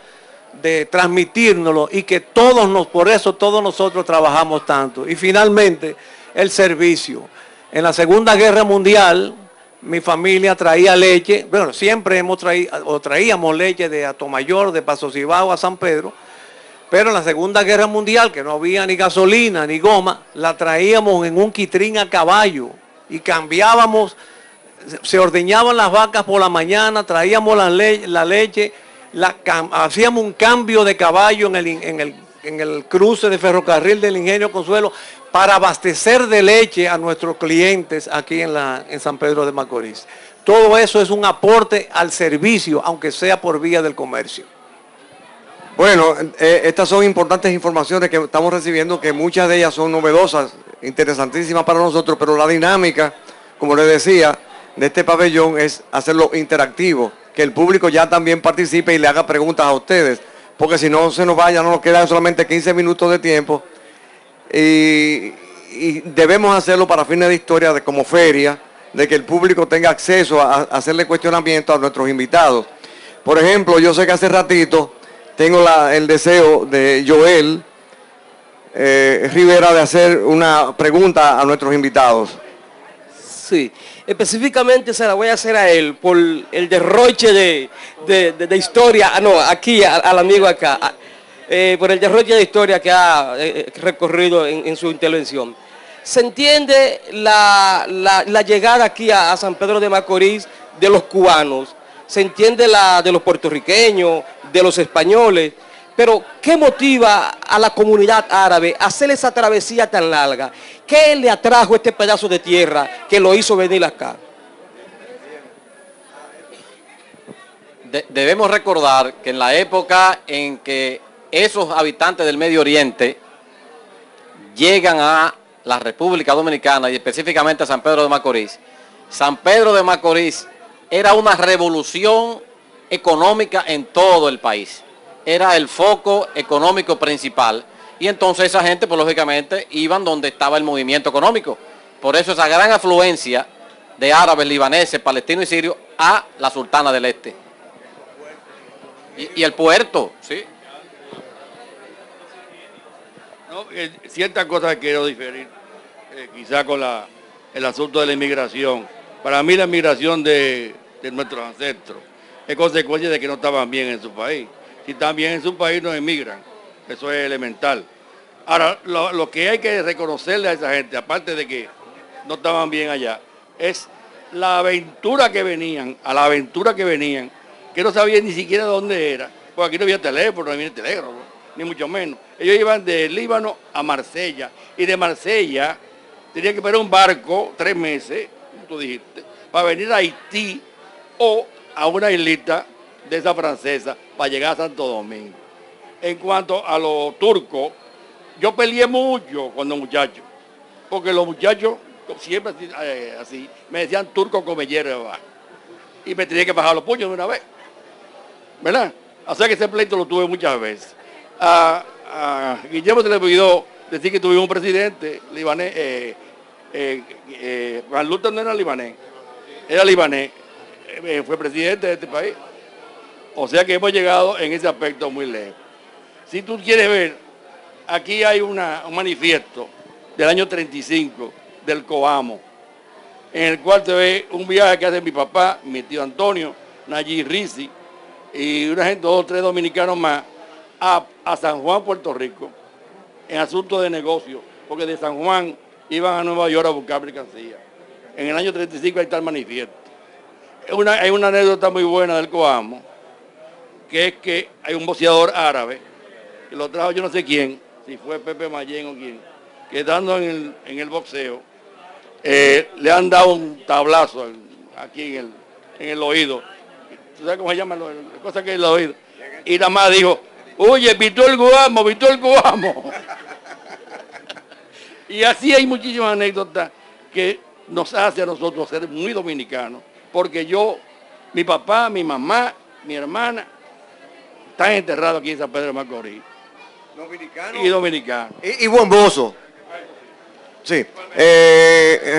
de transmitírnoslo y que por eso todos nosotros trabajamos tanto. Y finalmente, el servicio. En la Segunda Guerra Mundial, mi familia traía leche, bueno, siempre traíamos leche de Atomayor, de Paso Cibao a San Pedro, pero en la Segunda Guerra Mundial, que no había ni gasolina ni goma, la traíamos en un quitrín a caballo y cambiábamos, se ordeñaban las vacas por la mañana, traíamos la leche, hacíamos un cambio de caballo en el cruce de ferrocarril del Ingenio Consuelo para abastecer de leche a nuestros clientes aquí en San Pedro de Macorís. Todo eso es un aporte al servicio, aunque sea por vía del comercio. Bueno, estas son importantes informaciones que estamos recibiendo, que muchas de ellas son novedosas, interesantísimas para nosotros, pero la dinámica, como les decía, de este pabellón es hacerlo interactivo, que el público ya también participe y le haga preguntas a ustedes, porque si no se nos vaya, no nos quedan solamente 15 minutos de tiempo, y debemos hacerlo para fines de historia, como feria, de que el público tenga acceso a hacerle cuestionamiento a nuestros invitados. Por ejemplo, yo sé que hace ratito tengo el deseo de Joel Rivera de hacer una pregunta a nuestros invitados. Sí, específicamente se la voy a hacer a él por el derroche de historia, aquí al amigo acá, por el derroche de historia que ha recorrido en su intervención. ¿Se entiende la llegada aquí a San Pedro de Macorís de los cubanos? Se entiende la de los puertorriqueños, de los españoles, pero ¿qué motiva a la comunidad árabe a hacer esa travesía tan larga? ¿Qué le atrajo este pedazo de tierra que lo hizo venir acá? Debemos recordar que en la época en que esos habitantes del Medio Oriente llegan a la República Dominicana y específicamente a San Pedro de Macorís era una revolución económica en todo el país. Era el foco económico principal. Y entonces esa gente, pues lógicamente, iban donde estaba el movimiento económico. Por eso esa gran afluencia de árabes, libaneses, palestinos y sirios a la Sultana del Este. Y el puerto, sí. No, ciertas cosas que quiero diferir, quizá con el asunto de la inmigración. Para mí la inmigración de nuestros ancestros es consecuencia de que no estaban bien en su país. Si están bien en su país no emigran, eso es elemental. Ahora, lo que hay que reconocerle a esa gente, aparte de que no estaban bien allá, es la aventura que venían, que no sabían ni siquiera dónde era, porque aquí no había teléfono, no había telégrafo, ni mucho menos. Ellos iban de Líbano a Marsella, y de Marsella tenían que esperar un barco 3 meses, tú dijiste, para venir a Haití o a una islita de esa francesa para llegar a Santo Domingo. En cuanto a los turcos, yo peleé mucho con los muchachos, porque los muchachos siempre así me decían turco comellero y me tenía que bajar los puños de una vez, ¿verdad? O sea que ese pleito lo tuve muchas veces. A Guillermo se le olvidó decir que tuvimos un presidente libanés, Van Luther no era libanés, fue presidente de este país. O sea que hemos llegado en ese aspecto muy lejos. Si tú quieres ver, aquí hay un manifiesto del año 35 del Coamo, en el cual se ve un viaje que hace mi papá, mi tío Antonio, Nayib Rizzi, y una gente, 2 o 3 dominicanos más, a San Juan, Puerto Rico, en asuntos de negocio, porque de San Juan iban a Nueva York a buscar mercancía. En el año 35 ahí está el manifiesto. Hay una anécdota muy buena del Coamo, que es que hay un boxeador árabe, que lo trajo yo no sé quién, si fue Pepe Mayén o quién, que estando en el boxeo, le han dado un tablazo aquí en el oído. ¿Tú sabes cómo se llama la cosa que es el oído? Y nada más dijo, oye, pitó el Coamo. Y así hay muchísimas anécdotas que nos hace a nosotros ser muy dominicanos, porque yo Mi papá, mi mamá, mi hermana, están enterrados aquí en San Pedro de Macorís. Dominicano. Y dominicano. Y buen mozo. Sí.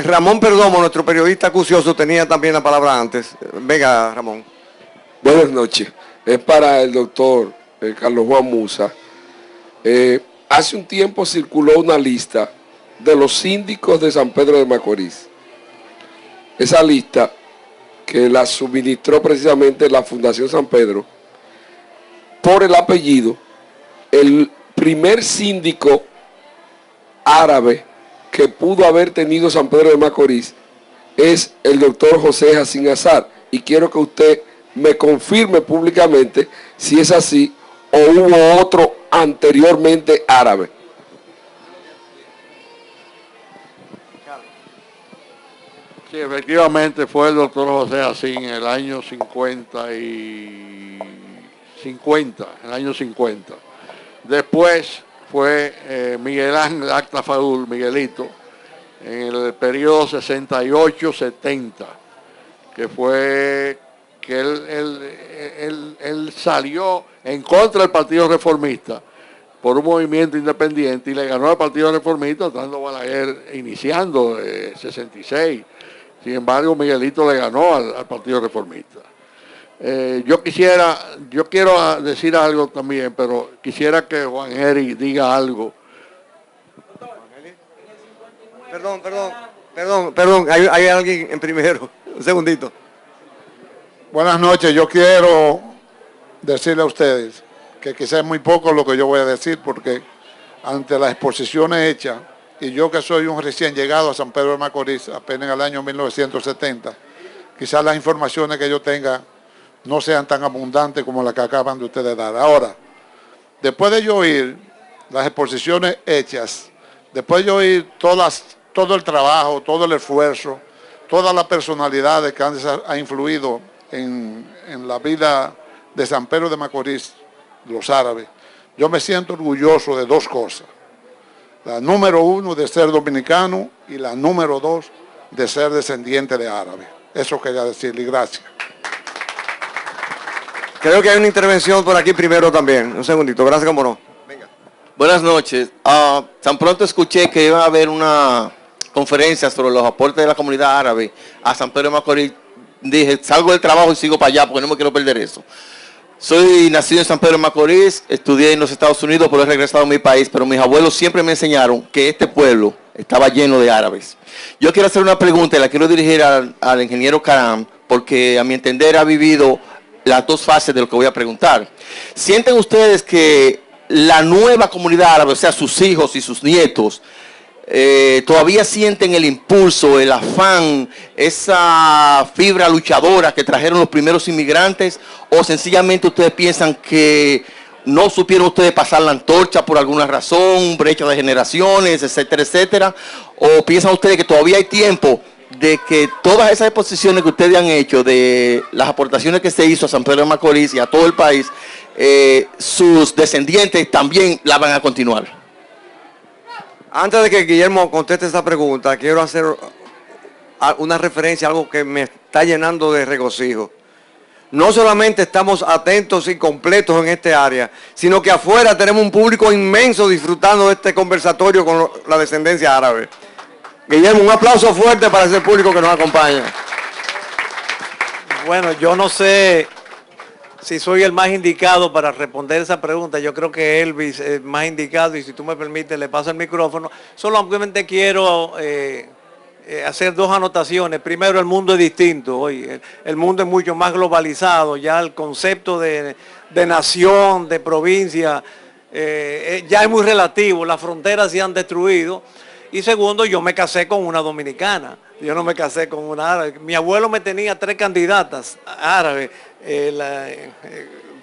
Ramón Perdomo, nuestro periodista acucioso, tenía también la palabra antes. Venga, Ramón. Buenas noches. Es para el doctor Carlos Juan Musa. Hace un tiempo circuló una lista de los síndicos de San Pedro de Macorís. Esa lista, que la suministró precisamente la Fundación San Pedro, por el apellido, el primer síndico árabe que pudo haber tenido San Pedro de Macorís es el doctor José Jacín Azar. Y quiero que usted me confirme públicamente si es así o hubo otro anteriormente árabe. Sí, efectivamente fue el doctor José Jacín en el año 50. Después fue Miguel Ángel Acta Fadul, Miguelito, en el periodo 68-70, que fue que él salió en contra del Partido Reformista por un movimiento independiente y le ganó al Partido Reformista estando Balaguer iniciando 66. Sin embargo, Miguelito le ganó al Partido Reformista. Yo quiero decir algo también, pero quisiera que Juan Geri diga algo. Perdón, hay alguien en primero. Un segundito. Buenas noches, yo quiero decirle a ustedes que quizás es muy poco lo que yo voy a decir, porque ante las exposiciones hechas, y yo que soy un recién llegado a San Pedro de Macorís, apenas en el año 1970, quizás las informaciones que yo tenga no sean tan abundantes como las que acaban de ustedes dar. Ahora, después de yo oír las exposiciones hechas, después de yo oír todo el trabajo, todo el esfuerzo, todas las personalidades que han influido en la vida de San Pedro de Macorís, los árabes, yo me siento orgulloso de dos cosas. La número uno, de ser dominicano, y la número dos, de ser descendiente de árabe. Eso quería decirle, gracias. Creo que hay una intervención por aquí primero también. Un segundito, gracias, como no. Venga. Buenas noches. Tan pronto escuché que iba a haber una conferencia sobre los aportes de la comunidad árabe a San Pedro de Macorís, dije, salgo del trabajo y sigo para allá porque no me quiero perder eso. Soy nacido en San Pedro de Macorís, estudié en los Estados Unidos, pero he regresado a mi país, pero mis abuelos siempre me enseñaron que este pueblo estaba lleno de árabes. Yo quiero hacer una pregunta y la quiero dirigir al ingeniero Caram, porque a mi entender ha vivido las dos fases de lo que voy a preguntar. ¿Sienten ustedes que la nueva comunidad árabe, o sea, sus hijos y sus nietos, todavía sienten el impulso, el afán, esa fibra luchadora que trajeron los primeros inmigrantes, o sencillamente ustedes piensan que no supieron ustedes pasar la antorcha por alguna razón, brecha de generaciones, etcétera, etcétera, o piensan ustedes que todavía hay tiempo de que todas esas exposiciones que ustedes han hecho, de las aportaciones que se hizo a San Pedro de Macorís y a todo el país, sus descendientes también la van a continuar? Antes de que Guillermo conteste esta pregunta, quiero hacer una referencia a algo que me está llenando de regocijo. No solamente estamos atentos y completos en este área, sino que afuera tenemos un público inmenso disfrutando de este conversatorio con la descendencia árabe. Guillermo, un aplauso fuerte para ese público que nos acompaña. Bueno, yo no sé si soy el más indicado para responder esa pregunta. Yo creo que Elvis es más indicado y si tú me permites le paso el micrófono. Solamente quiero hacer dos anotaciones. Primero, el mundo es distinto hoy. El mundo es mucho más globalizado. Ya el concepto de nación, de provincia, ya es muy relativo. Las fronteras se han destruido. Y segundo, yo me casé con una dominicana. Yo no me casé con una árabe. Mi abuelo me tenía 3 candidatas árabes.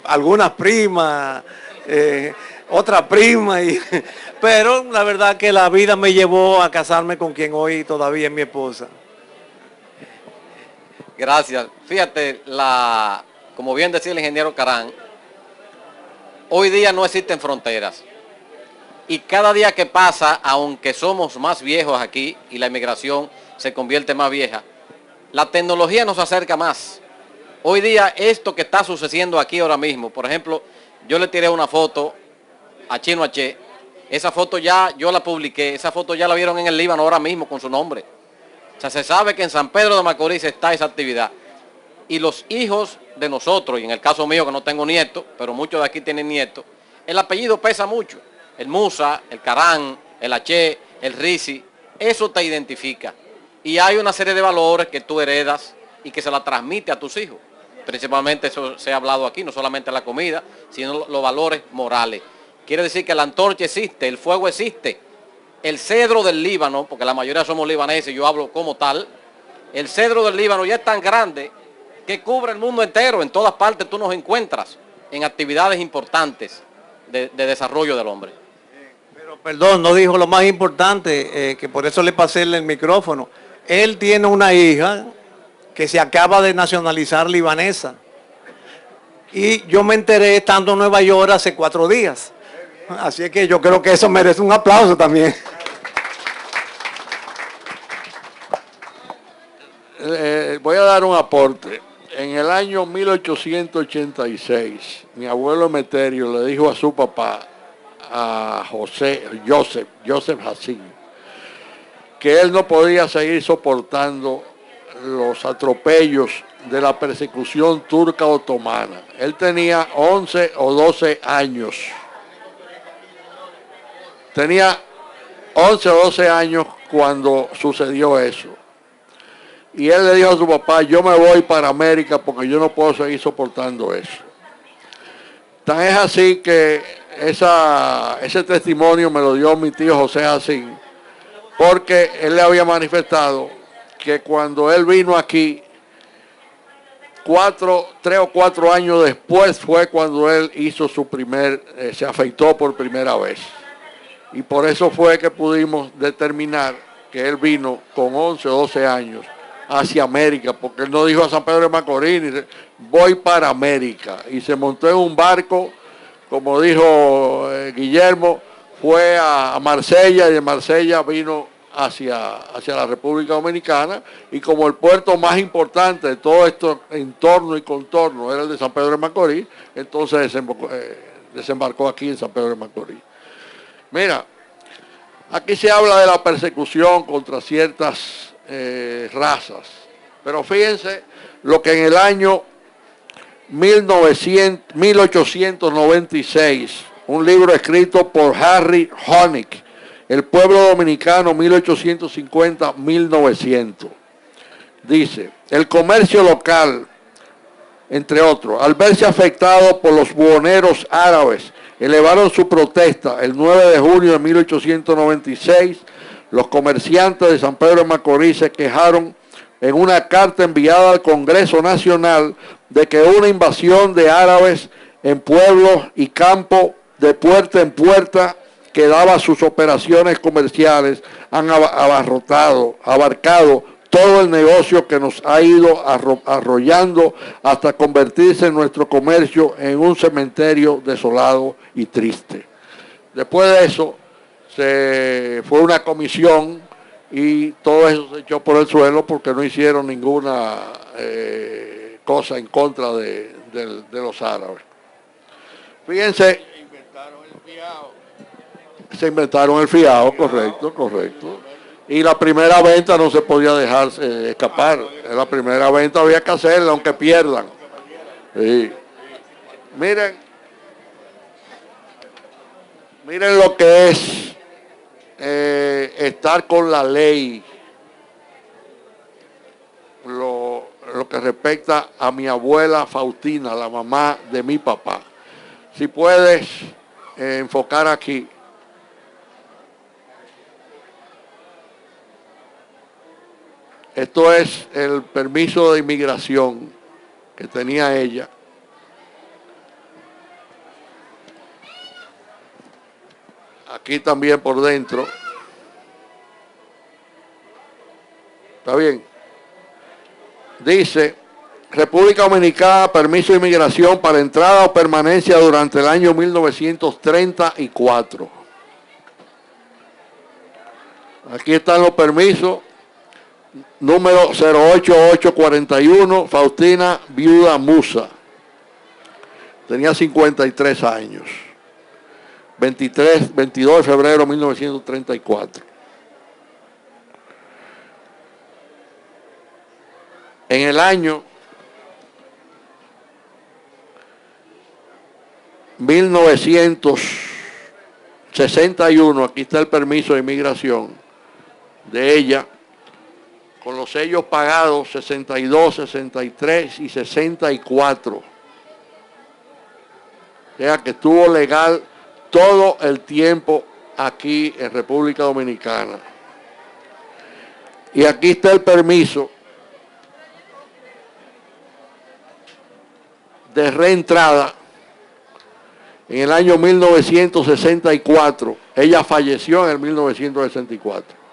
Algunas primas, otra prima, pero la verdad que la vida me llevó a casarme con quien hoy todavía es mi esposa. Gracias. Fíjate, como bien decía el ingeniero Carán, hoy día no existen fronteras. Y cada día que pasa, aunque somos más viejos aquí y la inmigración se convierte más vieja, la tecnología nos acerca más. Hoy día esto que está sucediendo aquí ahora mismo, por ejemplo, yo le tiré una foto a Chino H. Esa foto ya yo la publiqué, esa foto ya la vieron en el Líbano ahora mismo con su nombre. O sea, se sabe que en San Pedro de Macorís está esa actividad. Y los hijos de nosotros, y en el caso mío que no tengo nietos, pero muchos de aquí tienen nietos, el apellido pesa mucho. El Musa, el Carán, el H, el Risi, eso te identifica. Y hay una serie de valores que tú heredas y que se la transmite a tus hijos. Principalmente eso se ha hablado aquí, no solamente la comida, sino los valores morales. Quiere decir que la antorcha existe, el fuego existe. El cedro del Líbano, porque la mayoría somos libaneses, yo hablo como tal, el cedro del Líbano ya es tan grande que cubre el mundo entero. En todas partes tú nos encuentras en actividades importantes de desarrollo del hombre. Pero perdón, no dijo lo más importante, que por eso le pasé el micrófono. Él tiene una hija que se acaba de nacionalizar libanesa. Y yo me enteré estando en Nueva York hace 4 días. Así que yo creo que eso merece un aplauso también. Voy a dar un aporte. En el año 1886, mi abuelo Emeterio le dijo a su papá, a Joseph Hassin, que él no podía seguir soportando los atropellos de la persecución turca otomana. Él tenía 11 o 12 años. Tenía 11 o 12 años cuando sucedió eso. Y él le dijo a su papá, yo me voy para América porque yo no puedo seguir soportando eso. Tan es así que ese testimonio me lo dio mi tío José Hassin, porque él le había manifestado que cuando él vino aquí, 3 o 4 años después fue cuando él hizo se afeitó por primera vez. Y por eso fue que pudimos determinar que él vino con 11 o 12 años hacia América, porque él no dijo a San Pedro de Macorís, voy para América. Y se montó en un barco, como dijo Guillermo, fue a Marsella, y de Marsella vino hacia la República Dominicana, y como el puerto más importante de todo esto entorno y contorno era el de San Pedro de Macorís, entonces desembarcó aquí en San Pedro de Macorís. Mira, aquí se habla de la persecución contra ciertas razas, pero fíjense lo que en el año 1896, un libro escrito por Harry Honig, El pueblo dominicano 1850-1900, dice, el comercio local, entre otros, al verse afectado por los buhoneros árabes, elevaron su protesta el 9 de junio de 1896. Los comerciantes de San Pedro de Macorís se quejaron en una carta enviada al Congreso Nacional de que una invasión de árabes en pueblos y campos de puerta en puerta que daba sus operaciones comerciales han abarcado todo el negocio que nos ha ido arrollando hasta convertirse en nuestro comercio en un cementerio desolado y triste. Después de eso, fue una comisión y todo eso se echó por el suelo porque no hicieron ninguna cosa en contra de los árabes. Fíjense, se inventaron el fiado, correcto. Y la primera venta no se podía dejar escapar. En la primera venta había que hacerla, aunque pierdan. Sí. Miren lo que es estar con la ley, lo que respecta a mi abuela Faustina, la mamá de mi papá. Si puedes enfocar aquí. Esto es el permiso de inmigración que tenía ella. Aquí también por dentro. ¿Está bien? Dice, República Dominicana, permiso de inmigración para entrada o permanencia durante el año 1934. Aquí están los permisos. número 08841, Faustina Viuda Musa. Tenía 53 años. 22 de febrero de 1934. En el año 1961, aquí está el permiso de inmigración de ella, con los sellos pagados 62, 63 y 64. O sea que estuvo legal todo el tiempo aquí en República Dominicana. Y aquí está el permiso de reentrada en el año 1964. Ella falleció en el 1964.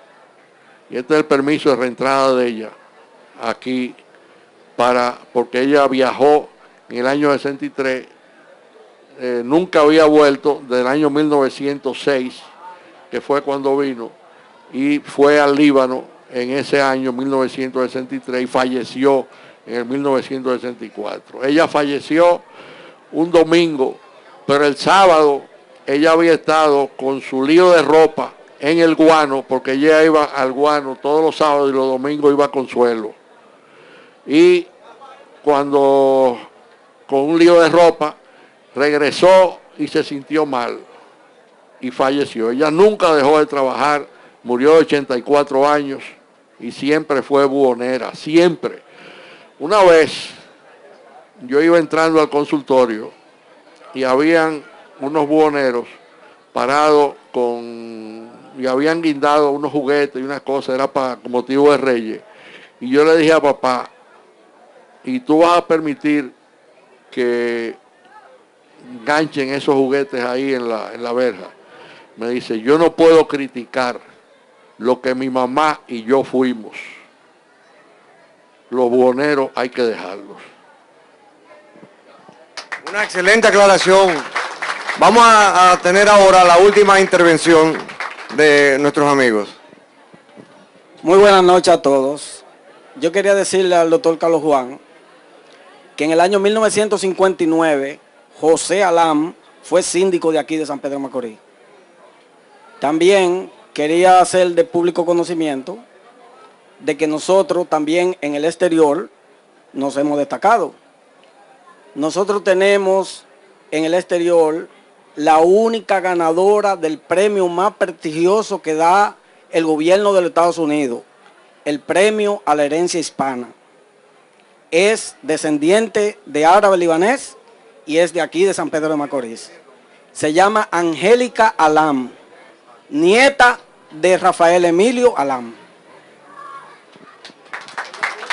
Y este es el permiso de reentrada de ella aquí, porque ella viajó en el año 63, nunca había vuelto del año 1906, que fue cuando vino, y fue al Líbano en ese año 1963 y falleció en el 1964. Ella falleció un domingo, pero el sábado ella había estado con su lío de ropa en el Guano, porque ella iba al Guano todos los sábados y los domingos iba a Consuelo. Y cuando con un lío de ropa regresó y se sintió mal y falleció. Ella nunca dejó de trabajar, murió de 84 años y siempre fue buhonera, siempre. Una vez yo iba entrando al consultorio y habían unos buhoneros parados y habían guindado unos juguetes y unas cosas, era con motivo de Reyes. Y yo le dije a papá, ¿y tú vas a permitir que enganchen esos juguetes ahí en la verja? Me dice, yo no puedo criticar lo que mi mamá y yo fuimos. Los buhoneros hay que dejarlos. Una excelente aclaración. Vamos a tener ahora la última intervención de nuestros amigos. Muy buenas noches a todos. Yo quería decirle al doctor Carlos Juan que en el año 1959 José Alam fue síndico de aquí de San Pedro de Macorís. También quería hacer de público conocimiento de que nosotros también en el exterior nos hemos destacado. Nosotros tenemos en el exterior la única ganadora del premio más prestigioso que da el gobierno de los Estados Unidos, el premio a la herencia hispana. Es descendiente de árabe libanés y es de aquí de San Pedro de Macorís. Se llama Angélica Alam, nieta de Rafael Emilio Alam.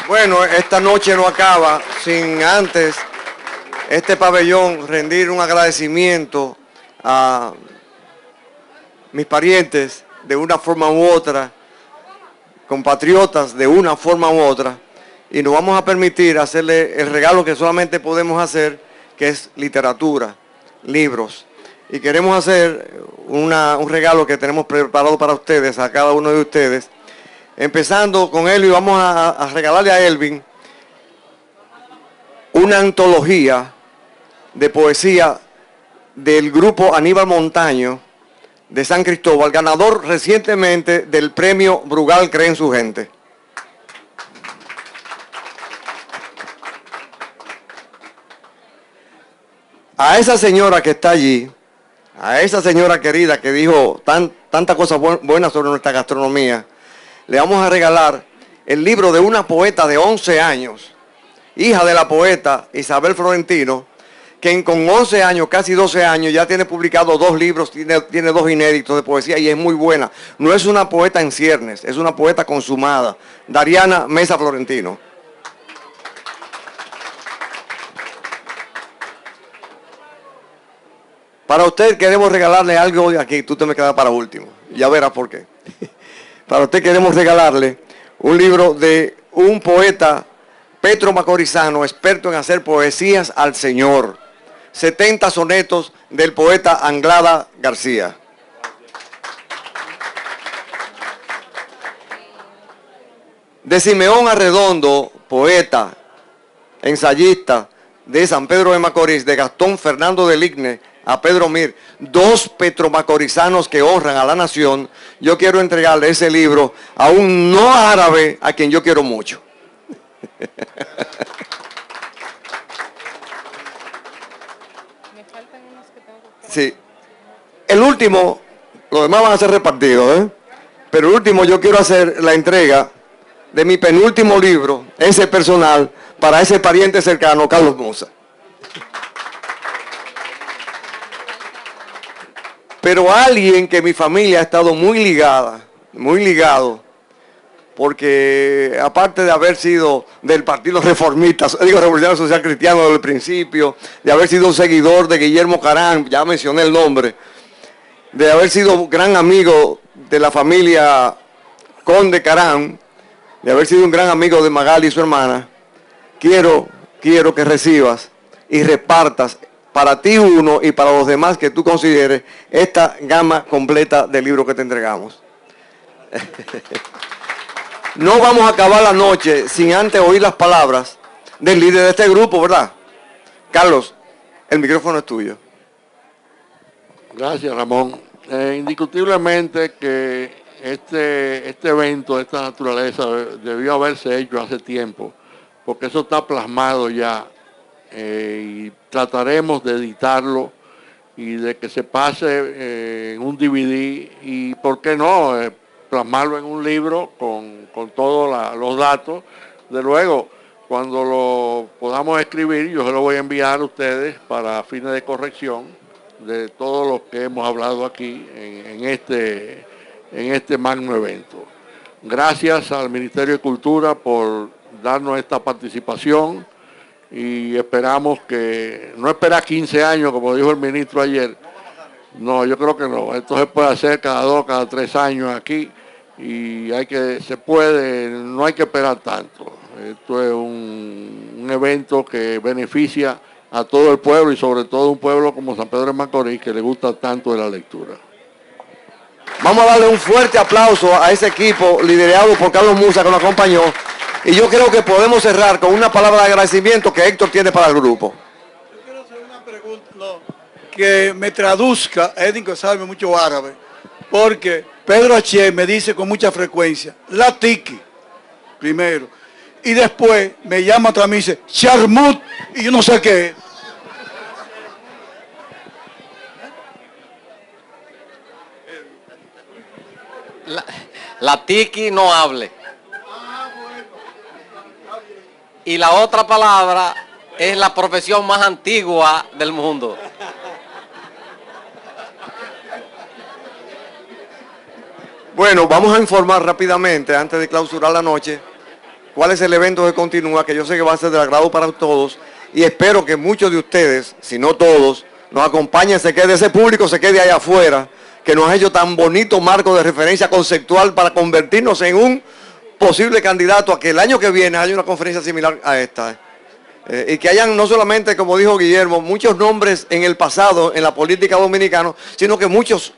Bueno, esta noche no acaba sin antes este pabellón rendir un agradecimiento a mis parientes de una forma u otra, compatriotas de una forma u otra, y nos vamos a permitir hacerle el regalo que solamente podemos hacer, que es literatura, libros. Y queremos hacer un regalo que tenemos preparado para ustedes, a cada uno de ustedes. Empezando con Elvin, vamos a regalarle a Elvin una antología de poesía del grupo Aníbal Montaño de San Cristóbal, ganador recientemente del premio Brugal Cree en su Gente. A esa señora que está allí, a esa señora querida que dijo tantas cosas buenas sobre nuestra gastronomía, le vamos a regalar el libro de una poeta de 11 años, hija de la poeta Isabel Florentino, que con 11 años, casi 12 años, ya tiene publicado 2 libros, tiene 2 inéditos de poesía y es muy buena. No es una poeta en ciernes, es una poeta consumada. Dariana Mesa Florentino. Para usted queremos regalarle algo de aquí, tú te me quedas para último, ya verás por qué. Para usted queremos regalarle un libro de un poeta petro macorizano, experto en hacer poesías al Señor. 70 sonetos del poeta Anglada García. de Simeón Arredondo, poeta, ensayista de San Pedro de Macorís, de Gastón Fernando de Ligne a Pedro Mir, dos petromacorizanos que honran a la nación, yo quiero entregarle ese libro a un no árabe a quien yo quiero mucho. Sí. El último, los demás van a ser repartidos, pero el último yo quiero hacer la entrega de mi penúltimo libro, ese personal, para ese pariente cercano, Carlos Musa. Pero alguien que mi familia ha estado muy ligado, porque aparte de haber sido del Partido Reformista, Revolucionario Social Cristiano desde el principio, de haber sido un seguidor de Guillermo Carán, ya mencioné el nombre, de haber sido gran amigo de la familia Conde Carán, de haber sido un gran amigo de Magali y su hermana, quiero que recibas y repartas para ti uno y para los demás que tú consideres esta gama completa de libros que te entregamos. No vamos a acabar la noche sin antes oír las palabras del líder de este grupo, ¿verdad? Carlos, el micrófono es tuyo. Gracias, Ramón. Indiscutiblemente que este evento de esta naturaleza debió haberse hecho hace tiempo, porque eso está plasmado ya, y trataremos de editarlo y de que se pase en un DVD y, ¿por qué no?, plasmarlo en un libro con todos los datos. De luego, cuando lo podamos escribir, yo se lo voy a enviar a ustedes para fines de corrección de todo lo que hemos hablado aquí en este magno evento. Gracias al Ministerio de Cultura por darnos esta participación y esperamos que, no esperar 15 años como dijo el ministro ayer, no, yo creo que no, esto se puede hacer cada 2, cada 3 años aquí y no hay que esperar tanto. Esto es un evento que beneficia a todo el pueblo y sobre todo un pueblo como San Pedro de Macorís que le gusta tanto de la lectura. Vamos a darle un fuerte aplauso a ese equipo liderado por Carlos Musa que nos acompañó. Y yo creo que podemos cerrar con una palabra de agradecimiento que Héctor tiene para el grupo. Yo quiero hacer una pregunta que me traduzca, Edwin, que sabe mucho árabe, porque Pedro H. me dice con mucha frecuencia, la tiki, primero, y después me llama otra vez y me dice, charmut, y yo no sé qué es. La tiki no hable. Y la otra palabra es la profesión más antigua del mundo. Bueno, vamos a informar rápidamente, antes de clausurar la noche, cuál es el evento que continúa, que yo sé que va a ser del agrado para todos, y espero que muchos de ustedes, si no todos, nos acompañen, ese público se quede allá afuera, que nos ha hecho tan bonito marco de referencia conceptual para convertirnos en un posible candidato a que el año que viene haya una conferencia similar a esta. Y que hayan no solamente, como dijo Guillermo, muchos nombres en el pasado en la política dominicana, sino que muchos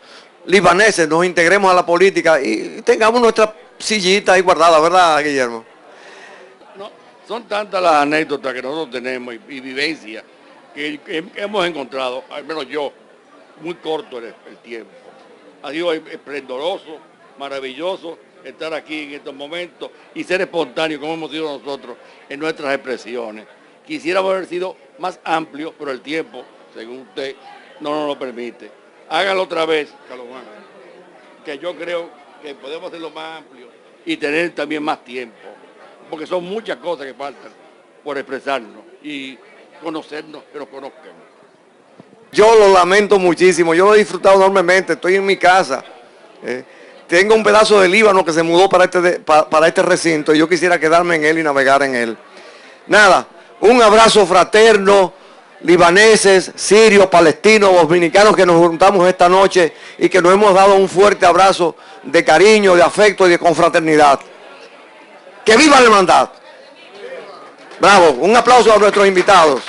libaneses nos integremos a la política y tengamos nuestra sillita ahí guardada, ¿verdad, Guillermo? No, son tantas las anécdotas que nosotros tenemos y vivencias que hemos encontrado, al menos yo, muy corto el tiempo. Ha sido esplendoroso, maravilloso estar aquí en estos momentos y ser espontáneo como hemos sido nosotros en nuestras expresiones. Quisiéramos haber sido más amplios, pero el tiempo, según usted, no nos lo permite. Hágalo otra vez, Carlos Juan, que yo creo que podemos hacerlo más amplio y tener también más tiempo, porque son muchas cosas que faltan por expresarnos y conocernos, que nos conozcan. Yo lo lamento muchísimo, yo lo he disfrutado enormemente, estoy en mi casa. Tengo un pedazo de Líbano que se mudó para este recinto y yo quisiera quedarme en él y navegar en él. Nada, un abrazo fraterno, libaneses, sirios, palestinos, dominicanos que nos juntamos esta noche y que nos hemos dado un fuerte abrazo de cariño, de afecto y de confraternidad. ¡Que viva la hermandad! Bravo, un aplauso a nuestros invitados.